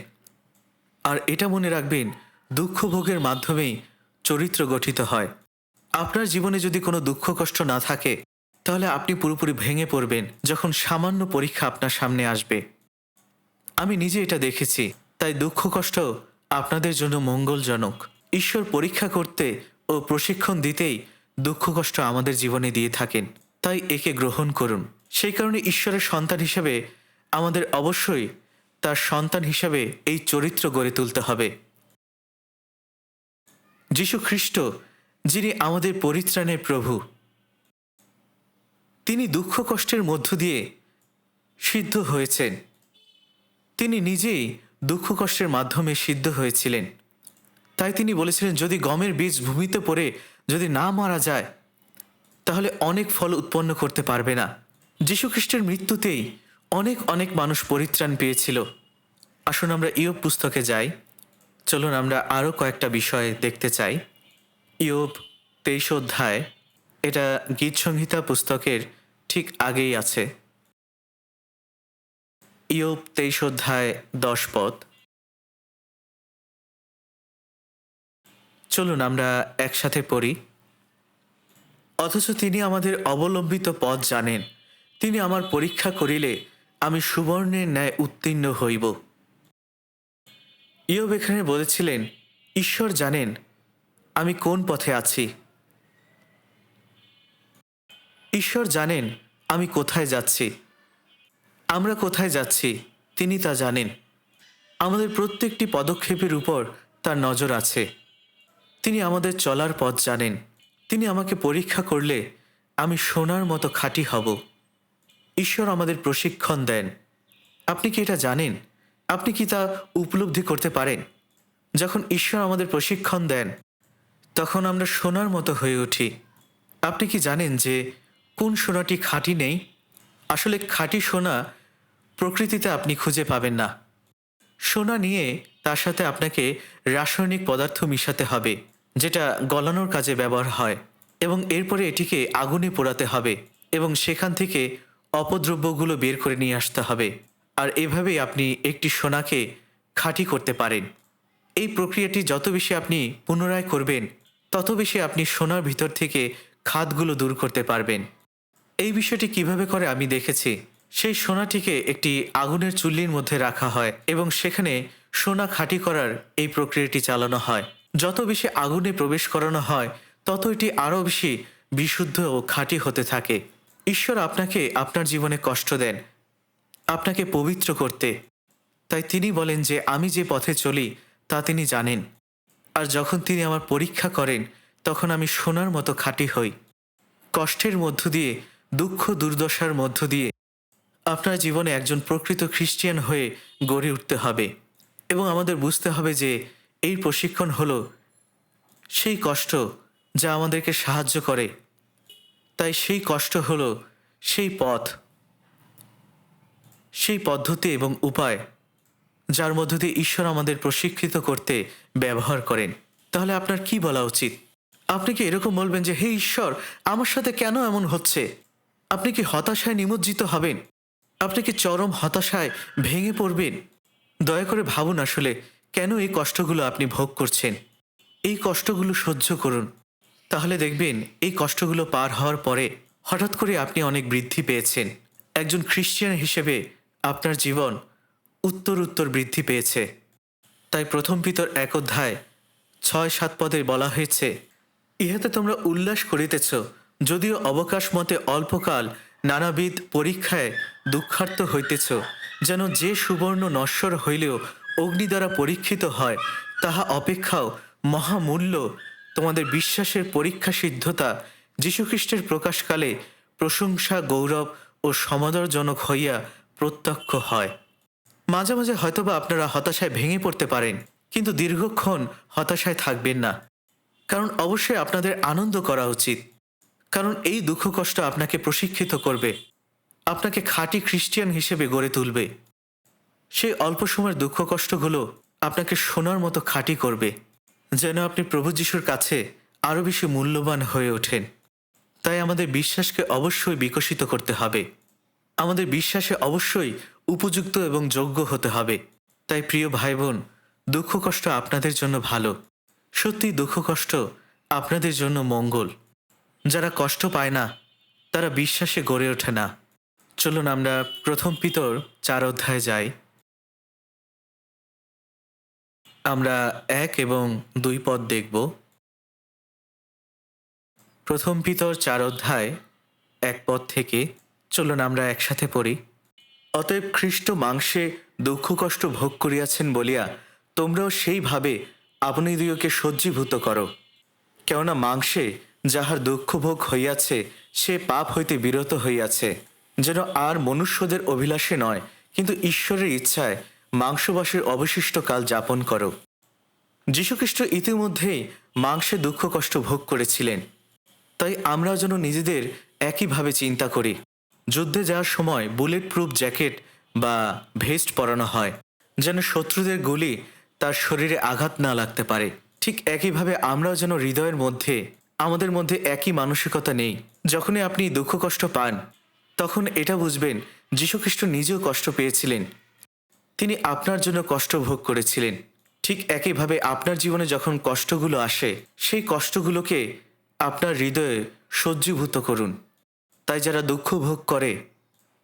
আর এটা মনে রাখবেন, দুঃখ ভোগের মাধ্যমেই চরিত্র গঠিত হয়। আপনার জীবনে যদি কোনো দুঃখ কষ্ট না থাকে তাহলে আপনি পুরোপুরি ভেঙে পড়বেন যখন সামান্য পরীক্ষা আপনার সামনে আসবে। আমি নিজে এটা দেখেছি, তাই দুঃখ কষ্ট আপনাদের জন্য মঙ্গলজনক। ঈশ্বর পরীক্ষা করতে ও প্রশিক্ষণ দিতেই দুঃখ কষ্ট আমাদের জীবনে দিয়ে থাকেন, তাই একে গ্রহণ করুন। সেই কারণে ঈশ্বরের সন্তান হিসেবে আমাদের অবশ্যই তার সন্তান হিসেবে এই চরিত্র গড়ে তুলতে হবে। যীশু খ্রিস্ট যিনি আমাদের পরিত্রাণের প্রভু, তিনি দুঃখ কষ্টের মধ্য দিয়ে সিদ্ধ হয়েছেন। তিনি নিজেই দুঃখ কষ্টের মাধ্যমে সিদ্ধ হয়েছিলেন। তাই তিনি বলেছিলেন যদি গমের বীজ ভূমিতে পড়ে যদি না মারা যায় তাহলে অনেক ফল উৎপন্ন করতে পারবে না। যীশুখ্রিস্টের মৃত্যুতেই অনেক অনেক মানুষ পরিত্রাণ পেয়েছিল। আসুন আমরা ইয়োব পুস্তকে যাই। চলুন আমরা আরও কয়েকটা বিষয় দেখতে চাই। ইয়োব 23 অধ্যায়, এটা গীত সংহিতা পুস্তকের ঠিক আগেই আছে। ইয়োব 23 অধ্যায় 10 পদ। চলুন আমরা একসাথে পড়ি। অথচ তিনি আমাদের অবলম্বিত পথ জানেন, তিনি আমার পরীক্ষা করিলে আমি সুবর্ণের ন্যায় উত্তীর্ণ হইব। ইয়োব এখানে বলেছিলেন, ঈশ্বর জানেন আমি কোন পথে আছি, ঈশ্বর জানেন আমি কোথায় যাচ্ছি, আমরা কোথায় যাচ্ছি তিনি তা জানেন। আমাদের প্রত্যেকটি পদক্ষেপের উপর তার নজর আছে। তিনি আমাদের চলার পথ জানেন। তিনি আমাকে পরীক্ষা করলে আমি সোনার মতো খাঁটি হব। ঈশ্বর আমাদের প্রশিক্ষণ দেন। আপনি কি এটা জানেন? আপনি কি তা উপলব্ধি করতে পারেন? যখন ঈশ্বর আমাদের প্রশিক্ষণ দেন তখন আমরা সোনার মতো হয়ে উঠি। আপনি কি জানেন যে কোন সোনাটি খাঁটি নেই? আসলে খাঁটি সোনা প্রকৃতিতে আপনি খুঁজে পাবেন না। সোনা নিয়ে তার সাথে আপনাকে রাসায়নিক পদার্থ মিশাতে হবে, যেটা গলানোর কাজে ব্যবহার হয়, এবং এরপরে এটিকে আগুনে পোড়াতে হবে এবং সেখান থেকে অপদ্রব্যগুলো বের করে নিয়ে আসতে হবে। আর এভাবেই আপনি একটি সোনাকে খাঁটি করতে পারেন। এই প্রক্রিয়াটি যত বেশি আপনি পুনরায় করবেন তত বেশি আপনি সোনার ভিতর থেকে খাদগুলো দূর করতে পারবেন। এই বিষয়টি কিভাবে করে আমি দেখেছি। সেই সোনাটিকে একটি আগুনের চুল্লির মধ্যে রাখা হয় এবং সেখানে সোনা খাঁটি করার এই প্রক্রিয়াটি চালানো হয়। যত বেশি আগুনে প্রবেশ করানো হয় তত এটি আরও বেশি বিশুদ্ধ ও খাঁটি হতে থাকে। ঈশ্বর আপনাকে আপনার জীবনে কষ্ট দেন আপনাকে পবিত্র করতে। তাই তিনি বলেন যে আমি যে পথে চলি তা তিনি জানেন। আর যখন তিনি আমার পরীক্ষা করেন তখন আমি সোনার মতো খাঁটি হই। কষ্টের মধ্য দিয়ে, দুঃখ দুর্দশার মধ্য দিয়ে আপনার জীবনে একজন প্রকৃত খ্রিস্টিয়ান হয়ে গড়ে উঠতে হবে এবং আমাদের বুঝতে হবে যে এই প্রশিক্ষণ হলো সেই কষ্ট যা আমাদেরকে সাহায্য করে। তাই সেই কষ্ট হলো সেই পথ, সেই পদ্ধতি এবং উপায় যার মধ্য দিয়ে ঈশ্বর আমাদের প্রশিক্ষিত করতে ব্যবহার করেন। তাহলে আপনার কি বলা উচিত? আপনি কি এরকম বলবেন যে হে ঈশ্বর, আমার সাথে কেন এমন হচ্ছে? আপনি কি হতাশায় নিমজ্জিত হবেন? আপনি কি চরম হতাশায় ভেঙে পড়বেন? দয়া করে ভাবুন আসলে কেন এই কষ্টগুলো আপনি ভোগ করছেন। এই কষ্টগুলো সহ্য করুন, তাহলে দেখবেন এই কষ্টগুলো পার হওয়ার পরে হঠাৎ করে আপনি অনেক বৃদ্ধি পেয়েছেন। একজন খ্রিস্টিয়ান হিসেবে আপনার জীবন উত্তর বৃদ্ধি পেয়েছে। তাই প্রথম পিতর 1 অধ্যায় 6-7 পদে বলা হয়েছে, ইহাতে তোমরা উল্লাস করিতেছ, যদিও অবকাশ মতে অল্পকাল নানাবিধ পরীক্ষায় দুঃখার্ত হইতেছ, যেন যে সুবর্ণ নশ্বর হইলেও অগ্নি দ্বারা পরীক্ষিত হয় তাহা অপেক্ষাও মহামূল্য তোমাদের বিশ্বাসের পরীক্ষা সিদ্ধতা যীশুখ্রিস্টের প্রকাশকালে প্রশংসা গৌরব ও সমাদরজনক হইয়া প্রত্যক্ষ হয়। মাঝে মাঝে হয়তোবা আপনারা হতাশায় ভেঙে পড়তে পারেন, কিন্তু দীর্ঘক্ষণ হতাশায় থাকবেন না। কারণ অবশ্যই আপনাদের আনন্দ করা উচিত, কারণ এই দুঃখ কষ্ট আপনাকে প্রশিক্ষিত করবে, আপনাকে খাঁটি খ্রিস্টিয়ান হিসেবে গড়ে তুলবে। সেই অল্প সময়ের দুঃখ কষ্টগুলো আপনাকে সোনার মতো খাঁটি করবে, যেন আপনি প্রভু যিশুর কাছে আরও বেশি মূল্যবান হয়ে ওঠেন। তাই আমাদের বিশ্বাসকে অবশ্যই বিকশিত করতে হবে, আমাদের বিশ্বাসে অবশ্যই উপযুক্ত এবং যোগ্য হতে হবে। তাই প্রিয় ভাই বোন, দুঃখ কষ্ট আপনাদের জন্য ভালো, সত্যি দুঃখ কষ্ট আপনাদের জন্য মঙ্গল। যারা কষ্ট পায় না তারা বিশ্বাসে গড়ে ওঠে না। চলুন আমরা প্রথম পিতর 4 অধ্যায়ে যাই। আমরা 1 এবং 2 পদ দেখব। প্রথম পিতর 4 অধ্যায় 1 পদ থেকে চলুন আমরা একসাথে পড়ি। অতএব খ্রিস্ট মাংসে দুঃখ কষ্ট ভোগ করিয়াছেন বলিয়া তোমরাও সেইভাবে আপনিদিগকে সজ্জীভূত করো। কেননা মাংসে যাহার দুঃখ ভোগ হইয়াছে সে পাপ হইতে বিরত হইয়াছে, যেন আর মনুষ্যদের অভিলাষে নয় কিন্তু ঈশ্বরের ইচ্ছায় মাংসবাসের অবশিষ্ট কাল যাপন করো। যীশুখ্রিস্ট ইতিমধ্যেই মাংসে দুঃখ কষ্ট ভোগ করেছিলেন, তাই আমরা যেন নিজেদের একইভাবে চিন্তা করি। যুদ্ধে যাওয়ার সময় বুলেট প্রুফ জ্যাকেট বা ভেস্ট পরানো হয়, যেন শত্রুদের গুলি তার শরীরে আঘাত না লাগতে পারে। ঠিক একইভাবে আমরাও যেন হৃদয়ের মধ্যে আমাদের মধ্যে একই মানসিকতা নেই। যখনই আপনি দুঃখ কষ্ট পান, তখন এটা বুঝবেন যীশুখ্রিস্ট নিজেও কষ্ট পেয়েছিলেন। তিনি আপনার জন্য কষ্ট ভোগ করেছিলেন। ঠিক একইভাবে আপনার জীবনে যখন কষ্টগুলো আসে, সেই কষ্টগুলোকে আপনার হৃদয়ে সহ্যীভূত করুন। তাই যারা দুঃখ ভোগ করে,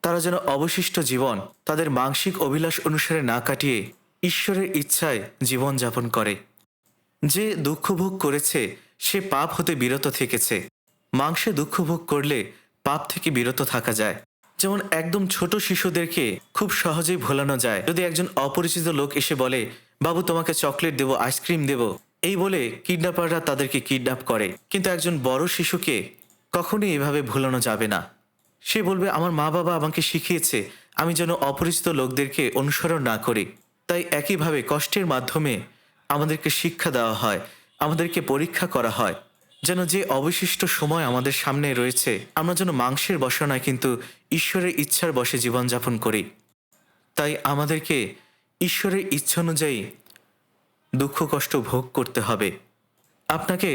তারা যেন অবশিষ্ট জীবন তাদের মানসিক অভিলাষ অনুসারে না কাটিয়ে ঈশ্বরের ইচ্ছায় জীবনযাপন করে। যে দুঃখ ভোগ করেছে সে পাপ হতে বিরত থেকেছে। মাংসে দুঃখ ভোগ করলে পাপ থেকে বিরত থাকা যায়। যেমন একদম ছোট শিশুদেরকে খুব সহজেই ভোলানো যায়। যদি একজন অপরিচিত লোক এসে বলে, বাবু তোমাকে চকলেট দেবো, আইসক্রিম দেবো, এই বলে কিডন্যাপাররা তাদেরকে কিডন্যাপ করে। কিন্তু একজন বড় শিশুকে কখনোই এভাবে ভোলানো যাবে না। সে বলবে, আমার মা বাবা আমাকে শিখিয়েছে আমি যেন অপরিচিত লোকদেরকে অনুসরণ না করি। তাই একইভাবে কষ্টের মাধ্যমে আমাদেরকে শিক্ষা দেওয়া হয়, আমাদেরকে পরীক্ষা করা হয়, যেন যে অবশিষ্ট সময় আমাদের সামনে রয়েছে আমরা যেন মাংসের বশে নয় কিন্তু ঈশ্বরের ইচ্ছার বশে জীবনযাপন করি। তাই আমাদেরকে ঈশ্বরের ইচ্ছা অনুযায়ী দুঃখ কষ্ট ভোগ করতে হবে। আপনাকে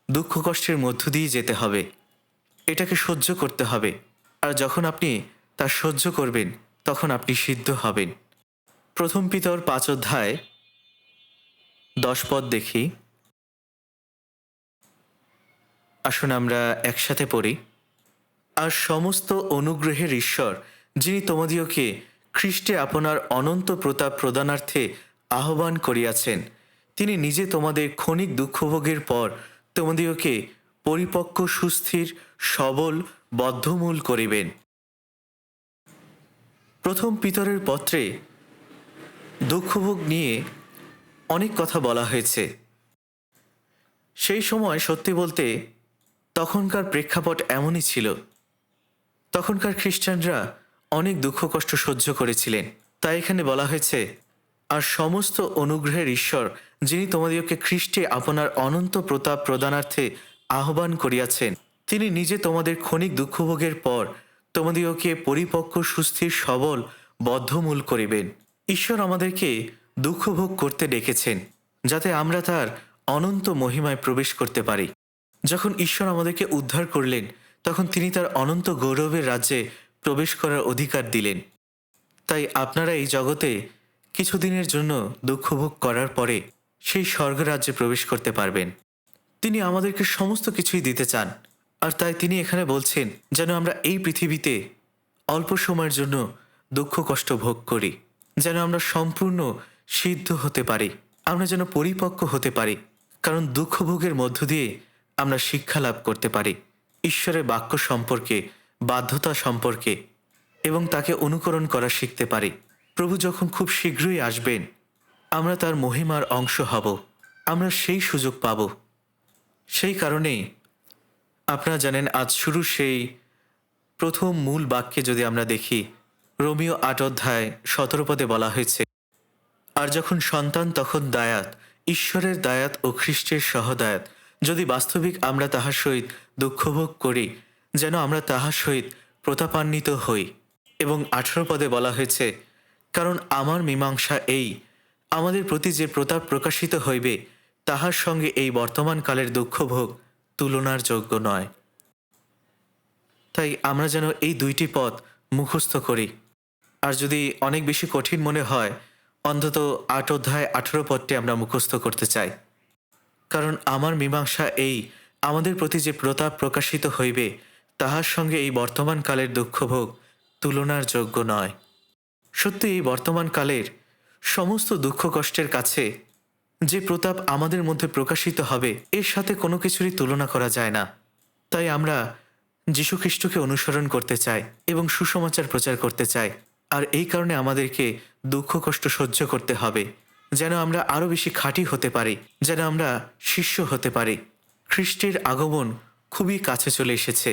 দুঃখ কষ্টের মধ্য দিয়ে যেতে হবে, এটাকে সহ্য করতে হবে। আর যখন আপনি তা সহ্য করবেন তখন আপনি সিদ্ধ হবেন। প্রথম পিতর 5 অধ্যায় 10 পদ দেখি। আসুন আমরা একসাথে পড়ি। আর সমস্ত অনুগ্রহের ঈশ্বর, যিনি তোমাদিওকে খ্রিস্টে আপনার অনন্ত প্রতাপ প্রদানার্থে আহ্বান করিয়াছেন, তিনি নিজে তোমাদের ক্ষণিক দুঃখভোগের পর তোমাদিওকে পরিপক্ক, সুস্থির, সবল, বদ্ধমূল করিবেন। প্রথম পিতরের পত্রে দুঃখভোগ নিয়ে অনেক কথা বলা হয়েছে। সেই সময় সত্যি বলতে তখনকার প্রেক্ষাপট এমনই ছিল। তখনকার খ্রিস্টানরা অনেক দুঃখ কষ্ট সহ্য করেছিলেন। তাই এখানে বলা হয়েছে, আর সমস্ত অনুগ্রহের ঈশ্বর, যিনি তোমাদিওকে খ্রিস্টে আপনার অনন্ত প্রতাপ প্রদানার্থে আহ্বান করিয়াছেন, তিনি নিজে তোমাদের ক্ষণিক দুঃখভোগের পর তোমাদিওকে পরিপক্ক, সুস্থির, সবল, বদ্ধমূল করিবেন। ঈশ্বর আমাদেরকে দুঃখভোগ করতে ডেকেছেন যাতে আমরা তার অনন্ত মহিমায় প্রবেশ করতে পারি। যখন ঈশ্বর আমাদেরকে উদ্ধার করলেন তখন তিনি তার অনন্ত গৌরবের রাজ্যে প্রবেশ করার অধিকার দিলেন। তাই আপনারা এই জগতে কিছুদিনের জন্য দুঃখভোগ করার পরে সেই স্বর্গরাজ্যে প্রবেশ করতে পারবেন। তিনি আমাদেরকে সমস্ত কিছুই দিতে চান, আর তাই তিনি এখানে বলছেন যেন আমরা এই পৃথিবীতে অল্প সময়ের জন্য দুঃখ কষ্ট ভোগ করি, যেন আমরা সম্পূর্ণ সিদ্ধ হতে পারি, আমরা যেন পরিপক্ক হতে পারি। কারণ দুঃখভোগের মধ্য দিয়ে আমরা শিক্ষা লাভ করতে পারি ঈশ্বরের বাক্য সম্পর্কে, বাধ্যতা সম্পর্কে, এবং তাকে অনুকরণ করা শিখতে পারি। প্রভু যখন খুব শীঘ্রই আসবেন আমরা তার মহিমার অংশ হব, আমরা সেই সুযোগ পাব। সেই কারণেই আপনারা জানেন, আজ শুরু সেই প্রথম মূল বাক্যে যদি আমরা দেখি, রোমিও 8 অধ্যায় 17 পদে বলা হয়েছে, আর যখন সন্তান তখন দায়াত, ঈশ্বরের দায়াত ও খ্রিস্টের সহদায়াত, যদি বাস্তবিক আমরা তাহার সহিত দুঃখভোগ করি, যেন আমরা তাহার সহিত প্রতাপান্বিত হই। এবং 18 পদে বলা হয়েছে, কারণ আমার মীমাংসা এই, আমাদের প্রতি যে প্রতাপ প্রকাশিত হইবে তাহার সঙ্গে এই বর্তমান কালের দুঃখভোগ তুলনার যোগ্য নয়। তাই আমরা যেন এই 2টি পদ মুখস্থ করি। আর যদি অনেক বেশি কঠিন মনে হয়, অন্তত 8 অধ্যায় 18 পদটি আমরা মুখস্থ করতে চাই। কারণ আমার মীমাংসা এই, আমাদের প্রতি যে প্রতাপ প্রকাশিত হইবে তাহার সঙ্গে এই বর্তমান কালের দুঃখভোগ তুলনার যোগ্য নয়। সত্যি এই বর্তমান কালের সমস্ত দুঃখ কষ্টের কাছে যে প্রতাপ আমাদের মধ্যে প্রকাশিত হবে এর সাথে কোনো কিছুরই তুলনা করা যায় না। তাই আমরা যীশুখ্রিস্টকে অনুসরণ করতে চাই এবং সুসমাচার প্রচার করতে চাই। আর এই কারণে আমাদেরকে দুঃখ কষ্ট সহ্য করতে হবে, যেন আমরা আরও বেশি খাঁটি হতে পারি, যেন আমরা শিষ্য হতে পারি। খ্রিস্টের আগমন খুবই কাছে চলে এসেছে,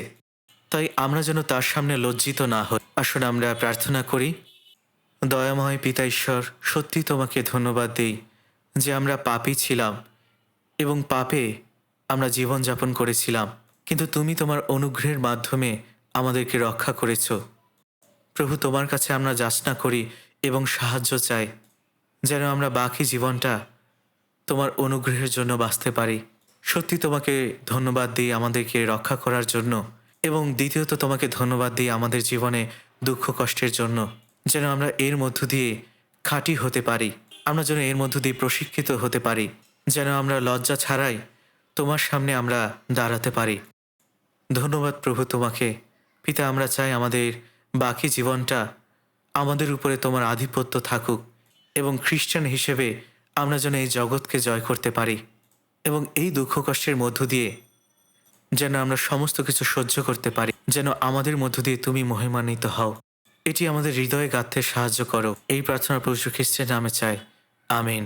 তাই আমরা যেন তার সামনে লজ্জিত না হই। আসুন আমরা প্রার্থনা করি। দয়াময় পিতা ঈশ্বর, সত্যি তোমাকে ধন্যবাদ দিই যে আমরা পাপী ছিলাম এবং পাপে আমরা জীবনযাপন করেছিলাম, কিন্তু তুমি তোমার অনুগ্রহের মাধ্যমে আমাদেরকে রক্ষা করেছ। প্রভু, তোমার কাছে আমরা যাচনা করি এবং সাহায্য চাই যেন আমরা বাকি জীবনটা তোমার অনুগ্রহের জন্য বাঁচতে পারি। সত্যি তোমাকে ধন্যবাদ দিই আমাদেরকে রক্ষা করার জন্য, এবং দ্বিতীয়ত তোমাকে ধন্যবাদ দিই আমাদের জীবনে দুঃখ কষ্টের জন্য, যেন আমরা এর মধ্য দিয়ে খাঁটি হতে পারি, আমরা যেন এর মধ্য দিয়ে প্রশিক্ষিত হতে পারি, যেন আমরা লজ্জা ছাড়াই তোমার সামনে আমরা দাঁড়াতে পারি। ধন্যবাদ প্রভু তোমাকে। পিতা, আমরা চাই আমাদের বাকি জীবনটা আমাদের উপরে তোমার আধিপত্য থাকুক, এবং খ্রিস্টান হিসেবে আমরা যেন এই জগৎকে জয় করতে পারি, এবং এই দুঃখ কষ্টের মধ্য দিয়ে যেন আমরা সমস্ত কিছু সহ্য করতে পারি, যেন আমাদের মধ্য দিয়ে তুমি মহিমান্বিত হও। এটি আমাদের হৃদয়ে গাঁথতে সাহায্য করো। এই প্রার্থনা প্রভু যীশু খ্রিস্টের নামে চাই। আমিন।